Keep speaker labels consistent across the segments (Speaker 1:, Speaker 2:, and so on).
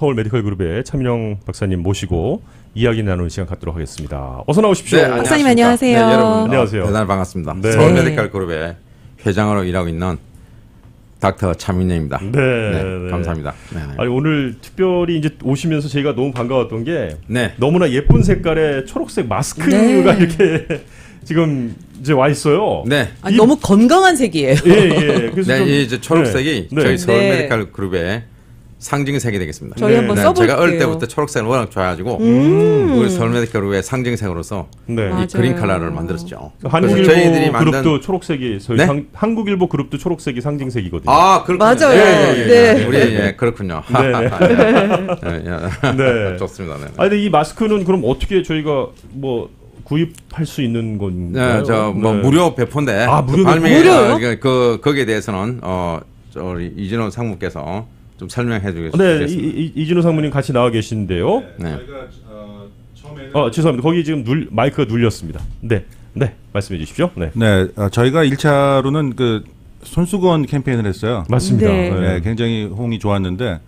Speaker 1: 서울 메디컬 그룹의 차민영 박사님 모시고 이야기 나누는 시간 갖도록 하겠습니다. 어서 나오십시오.
Speaker 2: 네,
Speaker 3: 박사님 안녕하세요.
Speaker 2: 네, 여러분
Speaker 1: 안녕하세요.
Speaker 2: 대단히 반갑습니다.
Speaker 1: 네.
Speaker 2: 서울 메디컬 그룹의 회장으로 일하고 있는 닥터 차민영입니다.
Speaker 1: 네, 네.
Speaker 2: 감사합니다. 네, 네.
Speaker 1: 아니 오늘 특별히 이제 오시면서 저희가 너무 반가웠던 게
Speaker 2: 네.
Speaker 1: 너무나 예쁜 색깔의 초록색 마스크가
Speaker 3: 네.
Speaker 1: 이렇게 지금 이제 와 있어요.
Speaker 2: 네.
Speaker 3: 아, 너무 건강한 색이에요.
Speaker 1: 예, 예. 그래서
Speaker 2: 네,
Speaker 1: 좀,
Speaker 2: 이제 초록색이
Speaker 1: 네.
Speaker 2: 저희 서울
Speaker 3: 네.
Speaker 2: 메디컬 그룹의 상징색이 되겠습니다.
Speaker 3: 저희
Speaker 1: 네.
Speaker 3: 한번
Speaker 2: 네,
Speaker 3: 써볼게요.
Speaker 2: 제가 어릴 때부터 초록색을 워낙 좋아해가지고 우리 서울 메디컬 그룹의 상징색으로서
Speaker 1: 네.
Speaker 3: 맞아요.
Speaker 2: 이 그린 컬러를 만들었죠.
Speaker 1: 한국일보
Speaker 2: 그래서 저희들이 만든
Speaker 1: 그룹도 초록색이 저희
Speaker 2: 네?
Speaker 1: 한국일보 그룹도 초록색이 상징색이거든요.
Speaker 2: 아, 그렇군요.
Speaker 3: 맞아요.
Speaker 2: 예, 예,
Speaker 3: 네.
Speaker 2: 예. 우리 예, 그렇군요.
Speaker 1: 네.
Speaker 2: 좋습니다. 네.
Speaker 1: 아 근데 이 마스크는 그럼 어떻게 저희가 뭐 구입할 수 있는 건가요?
Speaker 2: 네, 저 뭐
Speaker 1: 네.
Speaker 2: 무료 배포인데
Speaker 1: 아, 무료 배포.
Speaker 3: 무료요?
Speaker 2: 거기에 대해서는 저 우리 이진호 상무께서 좀 설명해
Speaker 1: 네,
Speaker 2: 주겠습니다.
Speaker 1: 이진호 상무님 같이 나와 계시는데요.
Speaker 2: 네.
Speaker 4: 저희가 처음에는
Speaker 1: 죄송합니다. 거기 지금 마이크가 눌렸습니다. 네, 네, 말씀해 주십시오. 네,
Speaker 4: 네, 저희가 1차로는 그 손수건 캠페인을 했어요.
Speaker 1: 맞습니다.
Speaker 3: 네.
Speaker 4: 네, 굉장히 호응이 좋았는데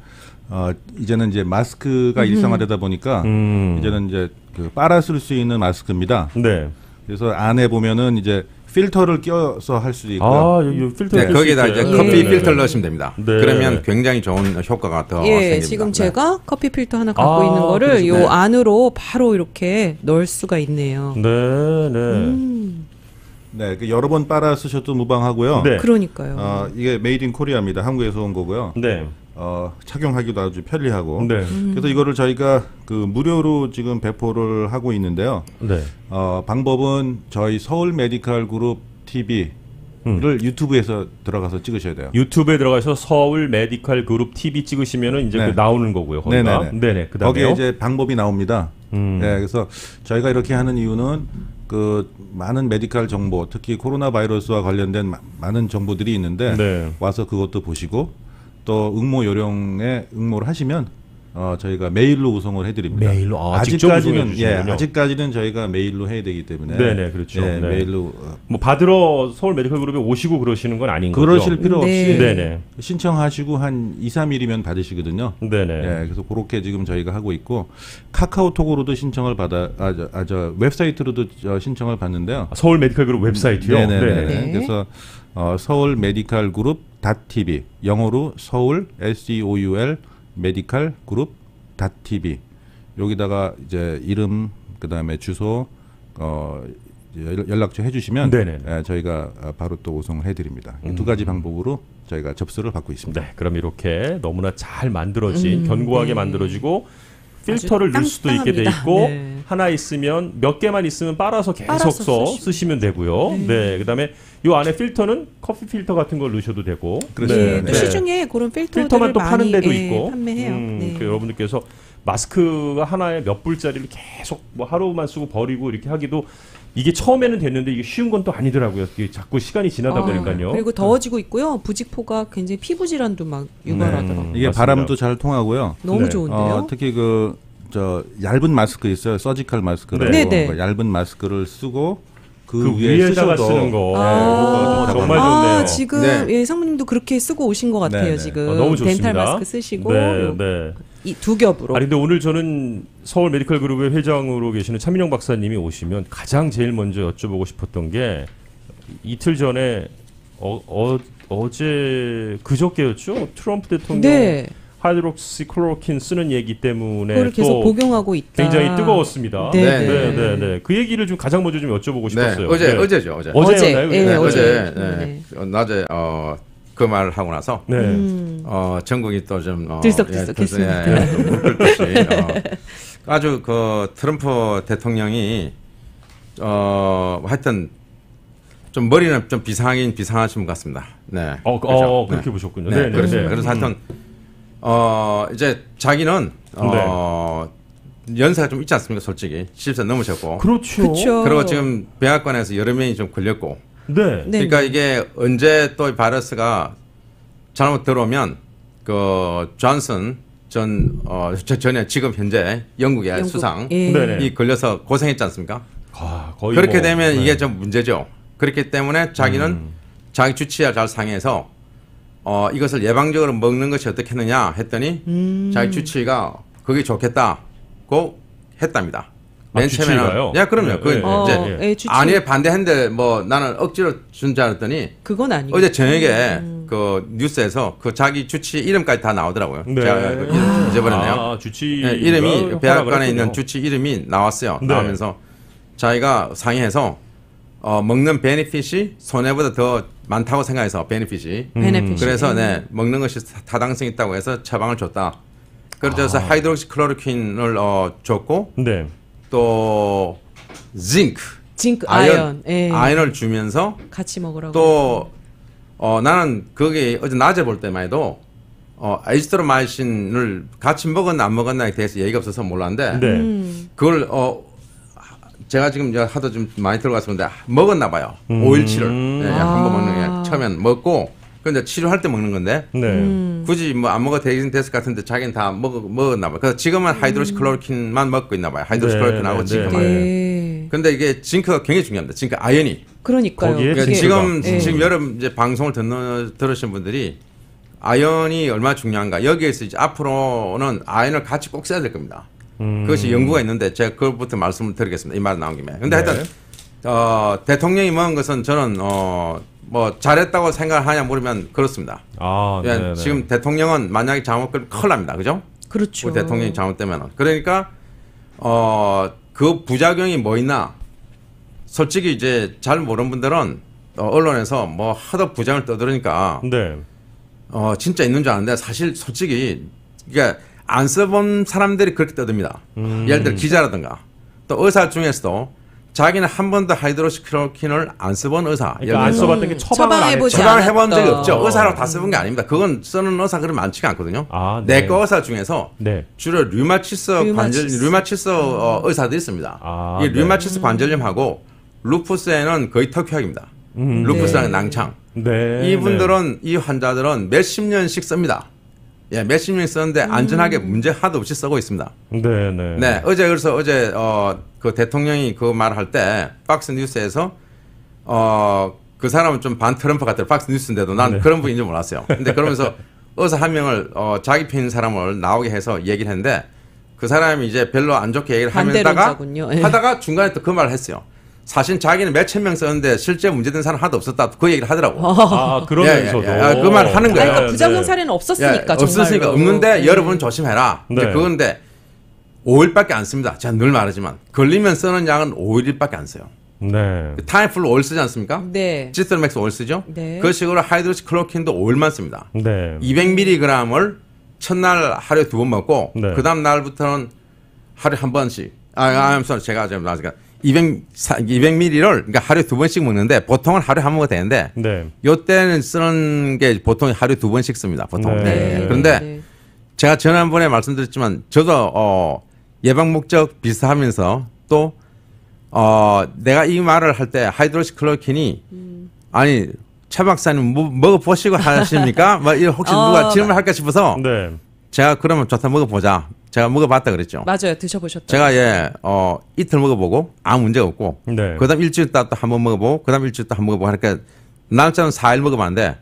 Speaker 4: 이제는 이제 마스크가 일상화되다 보니까 이제는 이제 그 빨아 쓸 수 있는 마스크입니다.
Speaker 1: 네.
Speaker 4: 그래서 안에 보면은 이제 필터를 껴서 할 수도 있고요.
Speaker 1: 아, 여기 필터.
Speaker 2: 네, 거기다 이제 커피
Speaker 1: 네,
Speaker 2: 필터를
Speaker 1: 네.
Speaker 2: 넣으시면 됩니다.
Speaker 1: 네.
Speaker 2: 그러면 굉장히 좋은 효과가 더
Speaker 3: 예,
Speaker 2: 생깁니다.
Speaker 3: 지금
Speaker 2: 네.
Speaker 3: 제가 커피 필터 하나 갖고
Speaker 1: 아,
Speaker 3: 있는 거를
Speaker 1: 그러시구나.
Speaker 3: 요 안으로 바로 이렇게 넣을 수가 있네요.
Speaker 1: 네, 네.
Speaker 4: 네, 그 여러 번 빨아 쓰셔도 무방하고요.
Speaker 1: 네.
Speaker 3: 그러니까요.
Speaker 4: 이게 메이드 인 코리아입니다. 한국에서 온 거고요.
Speaker 1: 네.
Speaker 4: 착용하기도 아주 편리하고.
Speaker 1: 네.
Speaker 4: 그래서 이거를 저희가 그 무료로 지금 배포를 하고 있는데요.
Speaker 1: 네.
Speaker 4: 방법은 저희 서울 메디컬 그룹 TV를 유튜브에서 들어가서 찍으셔야 돼요.
Speaker 1: 유튜브에 들어가서 서울 메디컬 그룹 TV 찍으시면은 이제
Speaker 4: 네.
Speaker 1: 그 나오는 거고요. 거기가.
Speaker 4: 네네네.
Speaker 1: 네네. 그다음에요.
Speaker 4: 거기에 이제 방법이 나옵니다. 네, 그래서 저희가 이렇게 하는 이유는 그 많은 메디컬 정보, 특히 코로나 바이러스와 관련된 많은 정보들이 있는데
Speaker 1: 네.
Speaker 4: 와서 그것도 보시고 또 응모 요령에 응모를 하시면 저희가 메일로 우송을 해드립니다.
Speaker 1: 메일로? 직접 우송해 주시는군요.
Speaker 4: 아직까지는 저희가 메일로 해야 되기 때문에
Speaker 1: 네네, 그렇죠.
Speaker 4: 네,
Speaker 1: 네.
Speaker 4: 메일로
Speaker 1: 뭐 받으러 서울 메디컬 그룹에 오시고 그러시는 건 아닌 거죠?
Speaker 4: 그러실 필요 없이
Speaker 3: 네.
Speaker 1: 네네.
Speaker 4: 신청하시고 한 2, 3일이면 받으시거든요.
Speaker 1: 네네.
Speaker 4: 네, 그래서 그렇게 지금 저희가 하고 있고 카카오톡으로도 신청을 웹사이트로도 신청을 받는데요.
Speaker 1: 서울 메디컬 그룹 웹사이트요?
Speaker 4: 네네네.
Speaker 3: 네.
Speaker 4: 그래서 서울 메디컬 그룹 .tv 영어로 서울 SEOUL 메디컬 그룹 .tv 여기다가 이제 이름 그다음에 주소 연락처 해주시면
Speaker 1: 네네.
Speaker 4: 저희가 바로 또 오송을 해드립니다. 이 두 가지 방법으로 저희가 접수를 받고 있습니다.
Speaker 1: 네, 그럼 이렇게 너무나 잘 만들어진 견고하게 만들어지고 필터를 넣을 수도 있게 돼 있고
Speaker 3: 네.
Speaker 1: 하나 있으면 몇 개만 있으면 빨아서 계속
Speaker 3: 빨아서
Speaker 1: 쓰시면 되고요. 네, 그다음에 요 안에 필터는 커피 필터 같은 걸 넣으셔도 되고.
Speaker 4: 그렇습니다.
Speaker 3: 네, 또 시중에 그런 필터들을
Speaker 1: 필터만 또 파는
Speaker 3: 많이
Speaker 1: 데도 있고.
Speaker 3: 판매해요. 네.
Speaker 1: 그 여러분들께서 마스크가 하나에 몇 불짜리를 계속 뭐 하루만 쓰고 버리고 이렇게 하기도 이게 처음에는 됐는데 이게 쉬운 건 또 아니더라고요. 이게 자꾸 시간이 지나다 보니까요.
Speaker 3: 그리고 더워지고 있고요. 부직포가 굉장히 피부 질환도 막 유발하더라고요.
Speaker 4: 이게
Speaker 1: 맞습니다.
Speaker 4: 바람도 잘 통하고요.
Speaker 3: 너무
Speaker 1: 네.
Speaker 3: 좋은데요.
Speaker 4: 특히 저 얇은 마스크 있어요. 서지컬 마스크라고
Speaker 3: 네. 네네.
Speaker 4: 얇은 마스크를 쓰고
Speaker 1: 그
Speaker 4: 위에
Speaker 1: 위에다가
Speaker 4: 쓰셔도
Speaker 1: 쓰는 거.
Speaker 3: 아,
Speaker 1: 정말 좋네요.
Speaker 3: 지금
Speaker 2: 네.
Speaker 3: 예, 상무님도 그렇게 쓰고 오신 것 같아요.
Speaker 4: 네네.
Speaker 3: 지금
Speaker 1: 너무 좋습니다.
Speaker 3: 덴탈 마스크 쓰시고
Speaker 1: 네, 네.
Speaker 3: 이 두 겹으로.
Speaker 1: 아니 근데 오늘 저는 서울 메디컬 그룹의 회장으로 계시는 차민영 박사님이 오시면 가장 제일 먼저 여쭤보고 싶었던 게 이틀 전에 어제 그저께였죠? 트럼프 대통령
Speaker 3: 네.
Speaker 1: 하이드록시클로로킨 쓰는 얘기 때문에
Speaker 3: 그걸 계속
Speaker 1: 또
Speaker 3: 복용하고 있다.
Speaker 1: 굉장히 뜨거웠습니다.
Speaker 3: 네,
Speaker 2: 네,
Speaker 1: 네, 네. 그 얘기를 좀 가장 먼저 좀 여쭤보고
Speaker 2: 네,
Speaker 1: 싶었어요.
Speaker 2: 어제죠, 어제.
Speaker 1: 어제였나요?
Speaker 3: 어제,
Speaker 2: 네,
Speaker 3: 어제.
Speaker 2: 어제 낮에 그 말을 하고 나서
Speaker 1: 네.
Speaker 2: 전국이 또 좀
Speaker 3: 들썩들썩했습니다.
Speaker 2: 물 끓듯이 아주 그 트럼프 대통령이 하여튼 좀 머리는 좀 비상하신 것 같습니다. 네. 그렇죠.
Speaker 1: 그렇게
Speaker 2: 네.
Speaker 1: 보셨군요.
Speaker 2: 네,
Speaker 1: 네, 네,
Speaker 2: 그렇습니다.
Speaker 1: 네.
Speaker 2: 그래서 하여튼 이제 자기는 연세가 좀 있지 않습니까? 솔직히 70세 넘으셨고.
Speaker 1: 그렇죠.
Speaker 3: 그렇죠.
Speaker 2: 그리고 지금 백악관에서 여러 명이 좀 걸렸고.
Speaker 1: 네.
Speaker 3: 네.
Speaker 2: 그러니까 이게 언제 또 바이러스가 잘못 들어오면 그 존슨 전에 지금 현재 영국의 수상
Speaker 3: 예.
Speaker 1: 네네.
Speaker 2: 이 걸려서 고생했지 않습니까?
Speaker 1: 거의
Speaker 2: 그렇게
Speaker 1: 뭐,
Speaker 2: 되면
Speaker 1: 네.
Speaker 2: 이게 좀 문제죠. 그렇기 때문에 자기는 자기 주치의와 잘 상의해서 이것을 예방적으로 먹는 것이 어떻겠느냐 했더니 자기 주치의가 그게 좋겠다고 했답니다. 맨 처음에는
Speaker 1: 주치의가요?
Speaker 2: 예, 그럼요.
Speaker 1: 네,
Speaker 2: 그
Speaker 1: 네.
Speaker 2: 이제
Speaker 3: 예, 주치의.
Speaker 2: 아니에 반대했는데 뭐 나는 억지로 준 줄 알았더니
Speaker 3: 그건 아니고.
Speaker 2: 어제 저녁에 그 뉴스에서 그 자기 주치 이름까지 다 나오더라고요.
Speaker 1: 네.
Speaker 2: 제가 그 이름 잊어버렸네요.
Speaker 1: 아, 주치
Speaker 2: 예, 이름이 백악관에 있는 주치 이름이 나왔어요.
Speaker 1: 네.
Speaker 2: 나오면서 자기가 상의해서 먹는 베네핏이 손해보다 더 많다고 생각해서 베네핏이
Speaker 3: 베네핏이.
Speaker 2: 그래서 네, 먹는 것이 타당성 있다고 해서 처방을 줬다. 그래서 하이드록시클로로퀸을 줬고
Speaker 1: 네.
Speaker 2: 또
Speaker 3: 징크, 아연. 예.
Speaker 2: 아연을 주면서
Speaker 3: 같이 먹으라고.
Speaker 2: 또 나는 그게 어제 낮에 볼 때만 해도 에지트로마이신을 같이 먹었나 안 먹었나에 대해서 얘기가 없어서 몰랐는데
Speaker 1: 네.
Speaker 2: 그걸 제가 지금 하도 좀 많이 들어갔었는데 먹었나 봐요. 5일치를 네, 한번 먹는 게 처음엔 먹고 근데 치료할 때 먹는 건데
Speaker 3: 음.
Speaker 2: 굳이 뭐 안 먹어도 되긴 됐을 것 같은데 자기는 다 먹었나 봐요. 그래서 지금은 하이드로시클로로킨만 먹고 있나 봐요. 하이드로시클로로킨하고
Speaker 1: 네,
Speaker 2: 징크만.
Speaker 3: 네.
Speaker 2: 근데 이게 징크가 굉장히 중요합니다. 징크 아연이.
Speaker 3: 그러니까요.
Speaker 1: 거기에
Speaker 2: 그러니까
Speaker 1: 징크가.
Speaker 2: 지금 여러분 이제 방송을 들으신 분들이 아연이 얼마나 중요한가 여기에서 이제 앞으로는 아연을 같이 꼭 써야 될 겁니다. 그것이 연구가 있는데 제가 그것부터 말씀을 드리겠습니다. 이 말 나온 김에. 근데
Speaker 1: 네.
Speaker 2: 하여튼 대통령이 먹은 것은 저는 뭐 잘했다고 생각하냐 물으면 그렇습니다.
Speaker 1: 아,
Speaker 2: 예,
Speaker 1: 네.
Speaker 2: 지금 대통령은 만약에 잘못 걸면 큰일 납니다. 그죠?
Speaker 3: 그렇죠.
Speaker 2: 우리 대통령이 잘못되면은. 그러니까 그 부작용이 뭐 있나? 솔직히 이제 잘 모르는 분들은 언론에서 뭐 하도 부작용을 떠들으니까
Speaker 1: 네.
Speaker 2: 진짜 있는 줄 아는데 사실 솔직히 그러니까 안 써본 사람들이 그렇게 떠듭니다. 예를 들어 기자라든가 또 의사 중에서도 자기는 한 번도 하이드로시클로로킨을 안 써본 의사.
Speaker 1: 그러니까 안 써봤던 게 처방을 안
Speaker 3: 처방해보지
Speaker 1: 했죠.
Speaker 2: 처방을 해본 적이
Speaker 3: 않았다.
Speaker 2: 없죠. 의사라고 다 써본 게 아닙니다. 그건 쓰는 의사 그렇게 많지가 않거든요.
Speaker 1: 아, 네.
Speaker 2: 내과 의사 중에서
Speaker 1: 네.
Speaker 2: 주로 류마티스 의사들이 있습니다.
Speaker 1: 아,
Speaker 2: 이
Speaker 1: 네.
Speaker 2: 류마티스 관절염하고 루푸스에는 거의 턱혈입니다. 루푸스라는 낭창.
Speaker 1: 네.
Speaker 2: 이분들은 이 환자들은 몇십 년씩 씁니다. 예, 몇십 년 썼는데 안전하게 문제 하나도 없이 쓰고 있습니다.
Speaker 1: 네, 네.
Speaker 2: 네, 어제 그 대통령이 그 말을 할 때 박스 뉴스에서 그 사람은 좀 반 트럼프 같아요. 박스 뉴스인데도 난
Speaker 1: 네.
Speaker 2: 그런 분인 줄 몰랐어요. 근데 그러면서 의사 한 명을 자기 편인 사람을 나오게 해서 얘기를 했는데 그 사람이 이제 별로 안 좋게 얘기를
Speaker 3: 반대론자군요. 예.
Speaker 2: 하다가 중간에 또 그 말을 했어요. 사실 자기는 몇천 명 썼는데 실제 문제된 사람 하나도 없었다. 그 얘기를 하더라고.
Speaker 1: 아, 그러면서도.
Speaker 2: 그 말 하는 거예요.
Speaker 3: 그러니까 부작용
Speaker 1: 네.
Speaker 3: 사례는 없었으니까.
Speaker 2: 없었으니까
Speaker 3: 정말로.
Speaker 2: 없는데 여러분 조심해라.
Speaker 1: 네.
Speaker 2: 그건데 5일밖에 안 씁니다. 제가 늘 말하지만 걸리면 쓰는 약은 5일밖에 안 써요.
Speaker 1: 네.
Speaker 2: 타임플루 5일 쓰지 않습니까?
Speaker 3: 네.
Speaker 2: 지스터맥스 5일 쓰죠?
Speaker 3: 네.
Speaker 2: 그 식으로 하이드로시클로로킨도 5일만 씁니다.
Speaker 1: 네.
Speaker 2: 200mg을 첫날 하루에 2번 먹고
Speaker 1: 네.
Speaker 2: 그 다음 날부터는 하루에 한 번씩 제가 좀 나중에 200ml를 그러니까 하루에 2번씩 먹는데 보통은 하루에 한 번 먹어도 되는데
Speaker 1: 네.
Speaker 2: 요때는 쓰는 게 보통 하루에 2번씩 씁니다. 보통.
Speaker 1: 네.
Speaker 2: 그런데
Speaker 3: 네.
Speaker 2: 제가 지난번에 말씀드렸지만 저도 예방 목적 비슷하면서 또 내가 이 말을 할 때 하이드로시클로로킨이 아니 최 박사님 먹어보시고 하십니까? 뭐 혹시 누가 질문할까 싶어서
Speaker 1: 네.
Speaker 2: 제가 그러면 좋다 먹어보자. 제가 먹어봤다 그랬죠.
Speaker 3: 맞아요. 드셔보셨다.
Speaker 2: 제가 이틀 먹어보고 아무 문제가 없고
Speaker 1: 네.
Speaker 2: 그다음 일주일 있다 또 한 번 먹어보고 그다음 일주일 또 한 번 먹어보고 하니까 날짜는 4일 먹어봤는데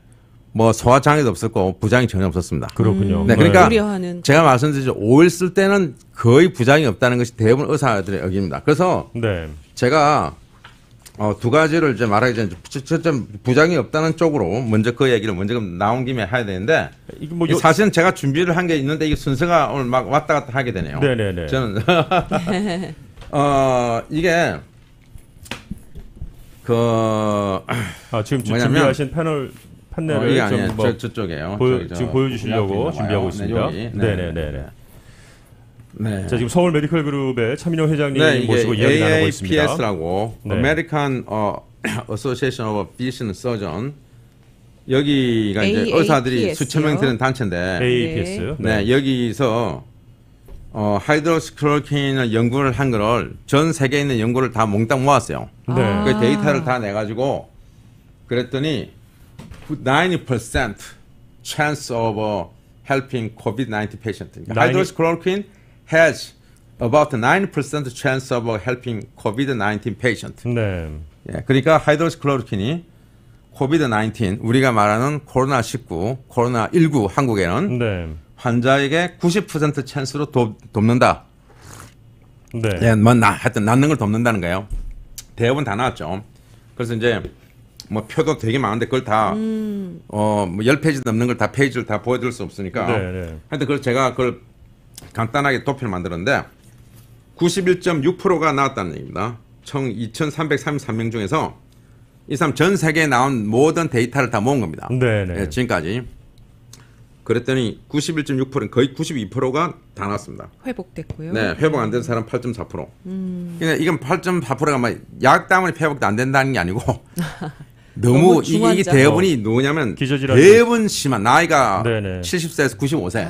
Speaker 2: 뭐 소화장애도 없었고 부작용이 전혀 없었습니다.
Speaker 1: 그렇군요.
Speaker 2: 네, 그러니까
Speaker 3: 우려하는.
Speaker 2: 제가 말씀드렸죠. 5일 쓸 때는 거의 부작용이 없다는 것이 대부분 의사들의 의견입니다. 그래서
Speaker 1: 네.
Speaker 2: 제가 두 가지를 이제 말하기 전에 좀 부작용이 없다는 쪽으로 먼저 그 얘기를 먼저 나온 김에 해야 되는데
Speaker 1: 이게 뭐
Speaker 2: 사실은 제가 준비를 한 게 있는데 이게 순서가 오늘 막 왔다 갔다 하게 되네요.
Speaker 1: 네네네.
Speaker 2: 저는 이게
Speaker 1: 지금
Speaker 2: 뭐냐면
Speaker 1: 준비하신
Speaker 2: 이게
Speaker 1: 판넬을
Speaker 2: 아니에요.
Speaker 1: 좀 뭐
Speaker 2: 저쪽이에요.
Speaker 1: 지금 보여주시려고 준비하고 있습니다.
Speaker 2: 여기.
Speaker 1: 네네네.
Speaker 2: 네.
Speaker 1: 자, 지금 서울 메디컬 그룹의 차민영 회장님
Speaker 2: 네, 이게
Speaker 1: 모시고 이야기 나누고 있습니다.
Speaker 2: AAPS라고
Speaker 1: 네.
Speaker 2: American Association of Physician Surgeon 여기가 이제
Speaker 3: AAPS 요?
Speaker 2: 의사들이 수천 명 되는 단체인데
Speaker 1: AAPS.
Speaker 2: 네, 여기서 하이드로시클로로킨을 연구를 한 거를 전 세계에 있는 연구를 다 몽땅 모았어요.
Speaker 1: 네.
Speaker 2: 그 데이터를 다 내가지고 그랬더니 90% chance of helping COVID-19 patient. Hydroxychloroquine has about 9% chance of helping COVID-19 patient.
Speaker 1: 네.
Speaker 2: 예, 그러니까 하이드로시클로로킨이 코비드-19 우리가 말하는 코로나19, 코로나19 한국에는
Speaker 1: 네.
Speaker 2: 환자에게 90% 찬스로 돕는다.
Speaker 1: 네.
Speaker 2: 예, 하여튼 낫는 걸 돕는다는 거예요. 대부분 다 나왔죠. 그래서 이제 뭐 표도 되게 많은데 그걸 다 뭐 10페이지 넘는 걸 다 페이지를 다 보여드릴 수 없으니까.
Speaker 1: 네, 네.
Speaker 2: 하여튼 그걸 제가 그걸 간단하게 도표를 만들었는데 91.6%가 나왔다는 얘기입니다. 총 2,333명 중에서 이 사람 전 세계에 나온 모든 데이터를 다 모은 겁니다.
Speaker 1: 네, 네.
Speaker 2: 예, 지금까지. 그랬더니 91.6%는 거의 92%가 다 나왔습니다.
Speaker 3: 회복됐고요.
Speaker 2: 네, 회복 안 된 사람 8.4%. 그러니까 이건 8.4%가 막 약 때문에 회복도 안 된다는 게 아니고 너무
Speaker 3: 너무
Speaker 2: 이게
Speaker 3: 중환자.
Speaker 2: 대부분이 누구냐면
Speaker 1: 기저질환.
Speaker 2: 대부분 심한 나이가
Speaker 1: 네네.
Speaker 2: 70세에서 95세.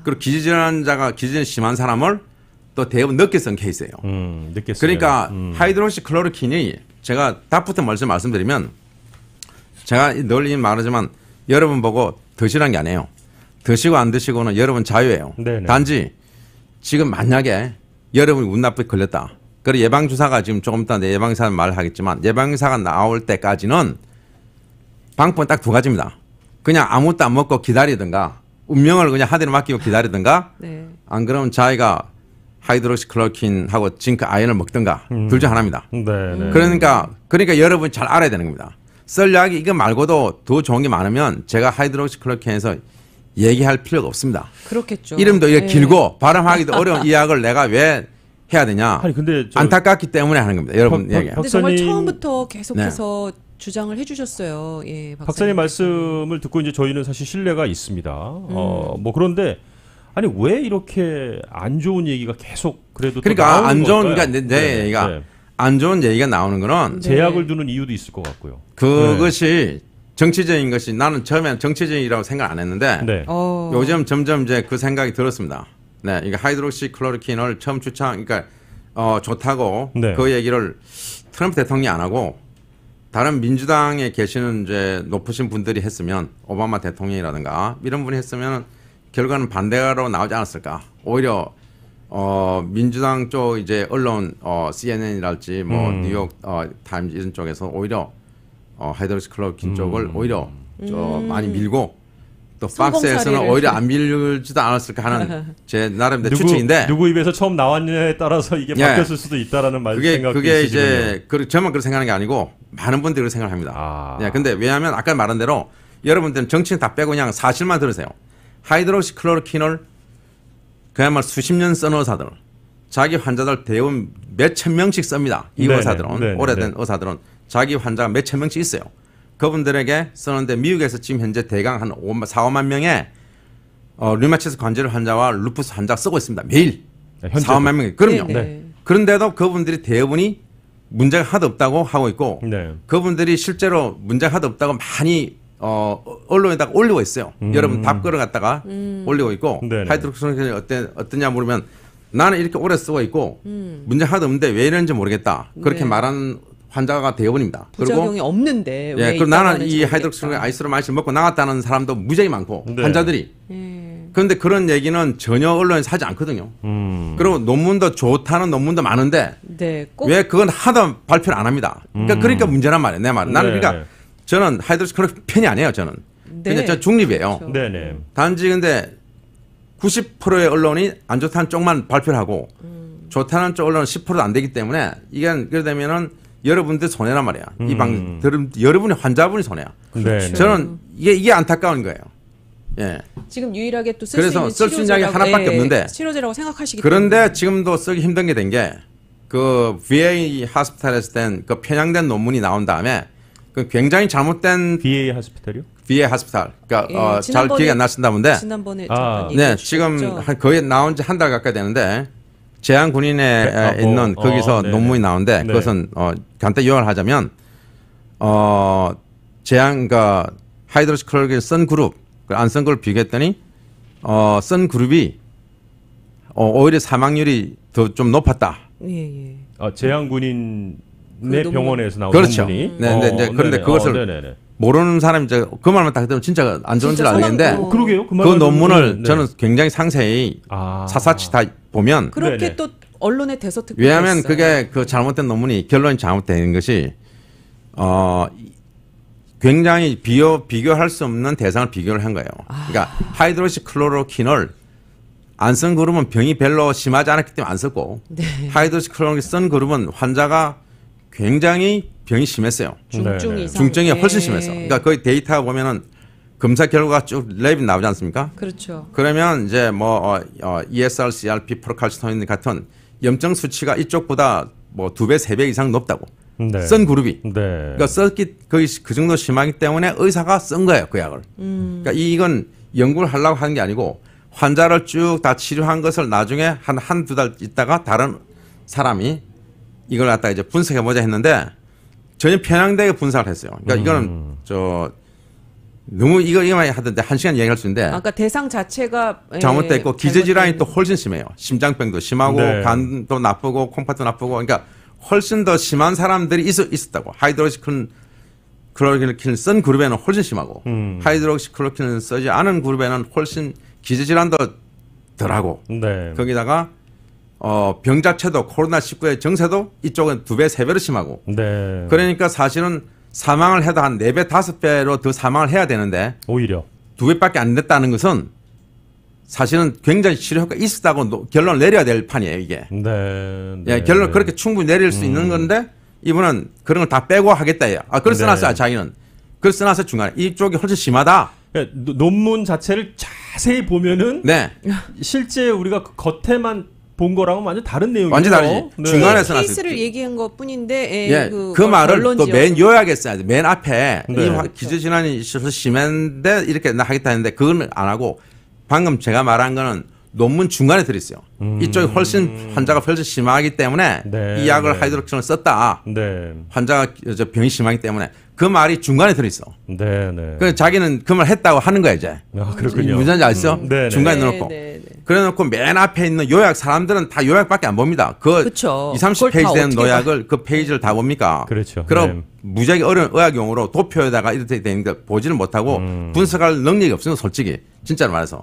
Speaker 2: 그리고 기저질환자가 기저질환 심한 사람을 또 대부분 늦게 쓴 케이스예요.
Speaker 1: 느꼈어요.
Speaker 2: 그러니까 하이드록시클로로킨이 제가 답부터 말씀드리면 제가 늘 말하지만 여러분 보고 드시라는 게 아니에요. 드시고 안 드시고는 여러분 자유예요.
Speaker 1: 네네.
Speaker 2: 단지 지금 만약에 여러분이 운 나쁘게 걸렸다. 그리고 예방주사가 지금 조금 이따 내 예방주사 말하겠지만 예방주사가 나올 때까지는 방법은 딱 두 가지입니다. 그냥 아무것도 안 먹고 기다리든가 운명을 그냥 하늘에 맡기고 기다리든가
Speaker 3: 네.
Speaker 2: 안 그러면 자기가 하이드록시클로로킨하고 징크 아연을 먹든가 둘 중 하나입니다.
Speaker 1: 네, 네.
Speaker 2: 그러니까 여러분이 잘 알아야 되는 겁니다. 썰 약이 이거 말고도 더 좋은 게 많으면 제가 하이드록시클로로킨에서 얘기할 필요가 없습니다.
Speaker 3: 그렇겠죠.
Speaker 2: 이름도 이게
Speaker 3: 네.
Speaker 2: 길고 발음하기도 어려운 이 약을 내가 왜 해야 되냐?
Speaker 1: 아니 근데
Speaker 2: 안타깝기 때문에 하는 겁니다. 여러분 얘기.
Speaker 3: 근데 정말
Speaker 1: 박사님-
Speaker 3: 처음부터 계속해서 주장을 해주셨어요. 예,
Speaker 1: 박사님 말씀을 듣고 이제 저희는 사실 신뢰가 있습니다. 뭐 그런데 아니 왜 이렇게 안 좋은 얘기가 계속 그래도 또
Speaker 2: 그러니까
Speaker 1: 나오는
Speaker 2: 안 좋은
Speaker 1: 걸까요?
Speaker 2: 그러니까 내
Speaker 1: 네,
Speaker 2: 얘기가
Speaker 1: 네.
Speaker 2: 안 좋은 얘기가 나오는 거는
Speaker 1: 제약을 두는 이유도 있을 것 같고요.
Speaker 2: 그것이 정치적인 것이 나는 처음에는 정치적이라고 생각 안 했는데
Speaker 1: 네.
Speaker 2: 요즘 점점 이제 그 생각이 들었습니다. 네, 이게 하이드록시클로로킨을 처음 그러니까 좋다고
Speaker 1: 네.
Speaker 2: 그 얘기를 트럼프 대통령이 안 하고 다른 민주당에 계시는 이제 높으신 분들이 했으면 오바마 대통령이라든가 이런 분이 했으면 결과는 반대로 나오지 않았을까? 오히려 민주당 쪽 이제 언론 CNN이랄지 뭐 뉴욕 타임즈 이런 쪽에서 오히려 하이드록시클로로킨 쪽을 오히려 많이 밀고 또
Speaker 3: 성공
Speaker 2: 박스에서는
Speaker 3: 사례를.
Speaker 2: 오히려 안 밀지도 않았을까 하는 제 나름대로 추측인데
Speaker 1: 누구 입에서 처음 나왔느냐에 따라서 이게
Speaker 2: 예.
Speaker 1: 바뀌었을 수도 있다라는 말 생각도
Speaker 2: 그게
Speaker 1: 있으시군요.
Speaker 2: 이제 저만 그렇게 생각하는 게 아니고 많은 분들이 그렇게 생각합니다.
Speaker 1: 아.
Speaker 2: 예, 근데 왜냐하면 아까 말한 대로 여러분들은 정치는 다 빼고 그냥 사실만 들으세요. 하이드록시클로로킨을 그야말로 수십 년 써놓은 의사들 자기 환자들 대부분 몇천 명씩 씁니다. 이
Speaker 1: 네네,
Speaker 2: 의사들은
Speaker 1: 네네,
Speaker 2: 오래된
Speaker 1: 네.
Speaker 2: 의사들은 자기 환자가 몇천 명씩 있어요. 그분들에게 쓰는데 미국에서 지금 현재 대강 한 4, 5만 명의 류마티스 관절 환자와 루푸스 환자 쓰고 있습니다. 매일
Speaker 1: 네, 현재도.
Speaker 2: 4, 5만 명이 그럼요.
Speaker 3: 네.
Speaker 2: 그런데도 그분들이 대부분이 문제가 하나도 없다고 하고 있고
Speaker 1: 네.
Speaker 2: 그분들이 실제로 문제가 하나도 없다고 많이 언론에다가 올리고 있어요. 여러분 답글을 갖다가 올리고 있고
Speaker 1: 네네.
Speaker 2: 하이드록시클로로킨이 어떠냐 물으면 나는 이렇게 오래 쓰고 있고 문제 하나도 없는데 왜 이러는지 모르겠다. 그렇게
Speaker 3: 네.
Speaker 2: 말하는 환자가 대부분입니다.
Speaker 3: 부작용이 없는데 왜
Speaker 2: 예, 그리고
Speaker 3: 있다고
Speaker 2: 나는
Speaker 3: 하는지
Speaker 2: 이
Speaker 3: 모르겠다.
Speaker 2: 하이드록시클로로킨 아이소로마이신 먹고 나갔다는 사람도 무지하게 많고
Speaker 1: 네.
Speaker 2: 환자들이.
Speaker 3: 예.
Speaker 2: 그런데 그런 얘기는 전혀 언론에서 하지 않거든요. 그리고 논문도 좋다는 논문도 많은데
Speaker 3: 네, 꼭
Speaker 2: 왜 그건 하도 발표를 안 합니다. 그러니까 문제란 말이에요. 내 말은. 나는
Speaker 1: 네.
Speaker 2: 그러니까 저는 하이드록시클로로킨 편이 아니에요. 저는.
Speaker 3: 네.
Speaker 2: 그냥 저 중립이에요.
Speaker 3: 그렇죠.
Speaker 1: 네네.
Speaker 2: 단지 근데 90%의 언론이 안 좋다는 쪽만 발표를 하고 좋다는 쪽 언론은 10%도 안 되기 때문에 이게 그러다면은 여러분들 손해란 말이야. 이 방 들은 여러분의 환자분이 손해야.
Speaker 1: 네.
Speaker 2: 저는 이게 안타까운 거예요. 예.
Speaker 3: 지금 유일하게 또 쓸 수
Speaker 2: 그래서
Speaker 3: 있는
Speaker 2: 쓸수 있는 약이
Speaker 3: 치료제라고-
Speaker 2: 하나밖에
Speaker 3: 예,
Speaker 2: 없는데
Speaker 3: 치료제라고 생각하시기
Speaker 2: 그런데
Speaker 3: 때문에
Speaker 2: 지금도 쓰기 힘든 게 된 게 그 VA 하스피탈에서 된 그 편향된 논문이 나온 다음에 그 굉장히 잘못된
Speaker 1: BA 하스피탈이요?
Speaker 2: VA 하스피탈. 그러니까
Speaker 3: 예,
Speaker 2: 잘
Speaker 3: 지난번에-
Speaker 2: 기억이 안 나신다 본데
Speaker 3: 지난번에
Speaker 1: 아.
Speaker 3: 잠깐
Speaker 2: 네,
Speaker 3: 얘기해
Speaker 2: 지금
Speaker 3: 주셨죠.
Speaker 2: 한 거의 나온 지 한 달 가까이 되는데 제한 군인에
Speaker 1: 네,
Speaker 2: 있는 거기서
Speaker 1: 네네.
Speaker 2: 논문이 나오는데
Speaker 1: 네.
Speaker 2: 그것은 간단히 요약을 하자면 제한 그러니까 하이드록시클로로킨 쓴 그룹 안 쓴 걸 비교했더니 쓴 그룹이 오히려 사망률이 더 좀 높았다.
Speaker 3: 예, 예.
Speaker 1: 재향군인의
Speaker 3: 논문.
Speaker 1: 병원에서 나온
Speaker 2: 그렇죠.
Speaker 1: 논문이.
Speaker 2: 네, 네, 이제 그런데
Speaker 1: 네네.
Speaker 2: 그것을
Speaker 1: 네네네.
Speaker 2: 모르는 사람이 이제 그 말만 딱 듣으면 진짜 안 좋은 줄
Speaker 3: 진짜
Speaker 2: 알겠는데
Speaker 3: 성황-
Speaker 1: 그러게요.
Speaker 2: 그
Speaker 1: 말만
Speaker 2: 논문을
Speaker 1: 듣고는, 네.
Speaker 2: 저는 굉장히 상세히
Speaker 1: 아.
Speaker 2: 사사치 다 보면
Speaker 3: 그렇게
Speaker 1: 네네.
Speaker 3: 또 언론에 대서특
Speaker 2: 왜냐하면 그게 그 잘못된 논문이 결론이 잘못된 것이 굉장히 비교할 수 없는 대상을 비교를 한 거예요. 그러니까 하이드로시클로로킨을 안 쓴 그룹은 병이 별로 심하지 않았기 때문에 안 썼고
Speaker 3: 네.
Speaker 2: 하이드로시클로로킨 쓴 그룹은 환자가 굉장히 병이 심했어요.
Speaker 3: 중증
Speaker 1: 네, 네.
Speaker 3: 이상.
Speaker 2: 중증이 훨씬
Speaker 3: 네.
Speaker 2: 심했어. 그러니까 거기 데이터 보면은 검사 결과가 쭉 랩이 나오지 않습니까?
Speaker 3: 그렇죠.
Speaker 2: 그러면 이제 뭐 ESR, CRP, 프로칼시토닌 같은 염증 수치가 이쪽보다 뭐 2배, 3배 이상 높다고.
Speaker 1: 네.
Speaker 2: 쓴 그룹이.
Speaker 1: 네.
Speaker 2: 그러니까 썼기 거의 그 정도 심하기 때문에 의사가 쓴 거예요, 그 약을. 그러니까 이건 연구를 하려고 하는 게 아니고 환자를 쭉 다 치료한 것을 나중에 한두 달 있다가 다른 사람이 이걸 갖다가 이제 분석해 보자 했는데 전혀 편향되게 분석을 했어요. 그러니까 이거는 너무 이거만 하던데 1시간 얘기할 수 있는데
Speaker 3: 아까 대상 자체가
Speaker 2: 잘못됐고 기저질환이 또 훨씬 심해요. 심장병도 심하고
Speaker 1: 네.
Speaker 2: 간도 나쁘고 콩팥도 나쁘고 그러니까 훨씬 더 심한 사람들이 있었다고. 하이드로시클로로킨을 쓴 그룹에는 훨씬 심하고 하이드로시클로로킨을 쓰지 않은 그룹에는 훨씬 기저질환도 덜하고
Speaker 1: 네.
Speaker 2: 거기다가 병 자체도 코로나19의 정세도 이쪽은 2배, 3배로 심하고
Speaker 1: 네.
Speaker 2: 그러니까 사실은 사망을 해도 한 4배, 5배로 더 사망을 해야 되는데
Speaker 1: 오히려
Speaker 2: 2배밖에 안 됐다는 것은 사실은 굉장히 치료 효과가 있었다고 결론을 내려야 될 판이에요, 이게.
Speaker 1: 네.
Speaker 2: 예,
Speaker 1: 네.
Speaker 2: 결론을 그렇게 충분히 내릴 수 있는 건데 이분은 그런 걸 다 빼고 하겠다. 그걸 써놨어요,
Speaker 1: 네.
Speaker 2: 자기는. 그걸 써놨어요, 중간에. 이쪽이 훨씬 심하다.
Speaker 1: 예, 논문 자체를 자세히 보면은
Speaker 2: 네.
Speaker 1: 실제 우리가 그 겉에만 본 거랑은 완전 다른 내용이에요.
Speaker 2: 완전 다르지.
Speaker 1: 네.
Speaker 2: 중간에 써놨어요.
Speaker 3: 케이스를 얘기한 것 뿐인데
Speaker 2: 예, 그 말을 또
Speaker 3: 결론지어서.
Speaker 2: 맨 요약에 써야 돼. 맨 앞에
Speaker 1: 네.
Speaker 2: 이 기저질환이 있어서 심한데 이렇게 나 하겠다 했는데 그건 안 하고 방금 제가 말한 거는 논문 중간에 들어있어요. 이쪽이 훨씬 환자가 훨씬 심하기 때문에
Speaker 1: 네,
Speaker 2: 이 약을
Speaker 1: 네.
Speaker 2: 하이드로킨을 썼다.
Speaker 1: 네.
Speaker 2: 환자가 병이 심하기 때문에 그 말이 중간에 들어있어.
Speaker 1: 네, 네.
Speaker 2: 그래서 자기는 그 말 했다고 하는 거야 이제.
Speaker 1: 아, 그렇군요.
Speaker 2: 무슨 말인지 알죠?
Speaker 1: 네, 네.
Speaker 2: 중간에
Speaker 3: 네,
Speaker 2: 넣어놓고.
Speaker 3: 네, 네.
Speaker 2: 그래놓고 맨 앞에 있는 요약 사람들은 다 요약밖에 안 봅니다.
Speaker 3: 그쵸.
Speaker 2: 20, 30
Speaker 3: 그걸 다
Speaker 2: 페이지 된
Speaker 3: 어떻게
Speaker 2: 요약을 그 페이지를 다 봅니까?
Speaker 1: 그렇죠.
Speaker 2: 그럼
Speaker 1: 네.
Speaker 2: 무지하게 어려운 의학용어로 도표에다가 이렇게 되는 걸 보지를 못하고 분석할 능력이 없어요. 솔직히 진짜로 말해서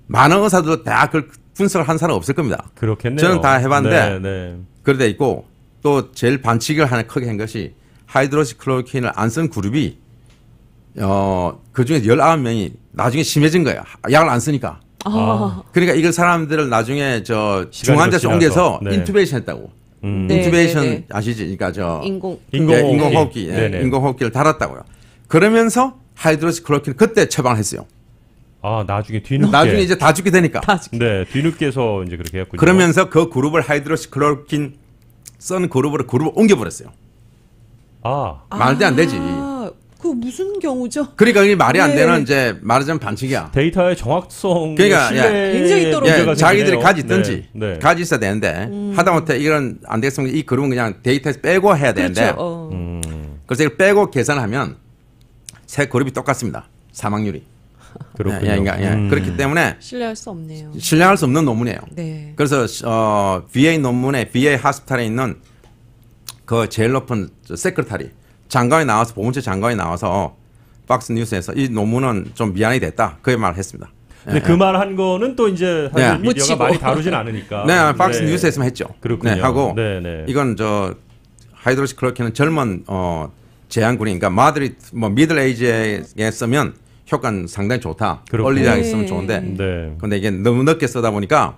Speaker 2: 많은 의사들도 다 그걸 분석을 한 사람 없을 겁니다.
Speaker 1: 그렇겠네요.
Speaker 2: 저는 다 해봤는데
Speaker 1: 네, 네.
Speaker 2: 그래 돼 있고 또 제일 반칙을 하나 크게 한 것이 하이드로시클로로킨을 안 쓴 그룹이 그 중에 19명이 나중에 심해진 거예요. 약을 안 쓰니까. 그러니까 이걸 사람들을 나중에 저
Speaker 1: 시간이
Speaker 2: 중환자실
Speaker 1: 지나서.
Speaker 2: 옮겨서
Speaker 1: 네.
Speaker 2: 인투베이션 했다고.
Speaker 3: 네,
Speaker 2: 인투베이션
Speaker 3: 네, 네.
Speaker 2: 아시지? 그러니까 저
Speaker 1: 인공호흡기.
Speaker 2: 인공호흡기,
Speaker 1: 네네.
Speaker 2: 인공호흡기를 달았다고요. 그러면서 하이드로시클로로킨을 그때 처방을 했어요.
Speaker 1: 아, 나중에 뒤늦게.
Speaker 2: 나중에 이제 다 죽게 되니까.
Speaker 1: 네, 뒤늦게서 이제 그렇게 했군요.
Speaker 2: 그러면서 그 그룹을 하이드로시클로로킨 쓴 그룹을 옮겨버렸어요. 말도 안 되지.
Speaker 3: 그 무슨 경우죠?
Speaker 2: 그러니까 이게 말이 안
Speaker 3: 네.
Speaker 2: 되는 이제 말하자면 반칙이야.
Speaker 1: 데이터의 정확성,
Speaker 2: 그러니까,
Speaker 1: 신뢰에
Speaker 3: 굉장히 떨어져요.
Speaker 1: 문제가
Speaker 2: 자기들이
Speaker 1: 생기네요.
Speaker 2: 가지 있든지
Speaker 1: 네. 네.
Speaker 2: 가지 있어야 되는데 하다못해 이런 안 되겠으면 이 그룹은 그냥 데이터에서 빼고 해야 되는데
Speaker 3: 그렇죠.
Speaker 2: 그래서 이걸 빼고 계산하면 세 그룹이 똑같습니다. 사망률이.
Speaker 1: 그렇군요.
Speaker 2: 그렇기 때문에
Speaker 3: 신뢰할 수 없네요.
Speaker 2: 신뢰할 수 없는 논문이에요.
Speaker 3: 네.
Speaker 2: 그래서 VA 논문에 VA 하스피탈에 있는 그 제일 높은 세크레타리 장관이 나와서 보문처 장관이 나와서 박스 뉴스에서 이 논문은 좀 미안이 됐다. 그 말을 했습니다.
Speaker 1: 근데 그 말 한 거는 또 이제 사실
Speaker 2: 네.
Speaker 1: 미디어가
Speaker 3: 묻히고.
Speaker 1: 많이 다루진 않으니까.
Speaker 2: 네, 박스 뉴스에서만 했죠.
Speaker 1: 그렇군요.
Speaker 2: 네, 하고
Speaker 1: 네, 네.
Speaker 2: 이건 저 하이드로시클로로킨은 젊은 제한군이 그러니까 마드리 미들 에이지에 쓰면 효과는 상당히 좋다.
Speaker 1: 그렇군요.
Speaker 2: 얼리하게
Speaker 3: 네.
Speaker 2: 쓰면 좋은데
Speaker 1: 네.
Speaker 2: 근데 이게 너무 늦게 쓰다 보니까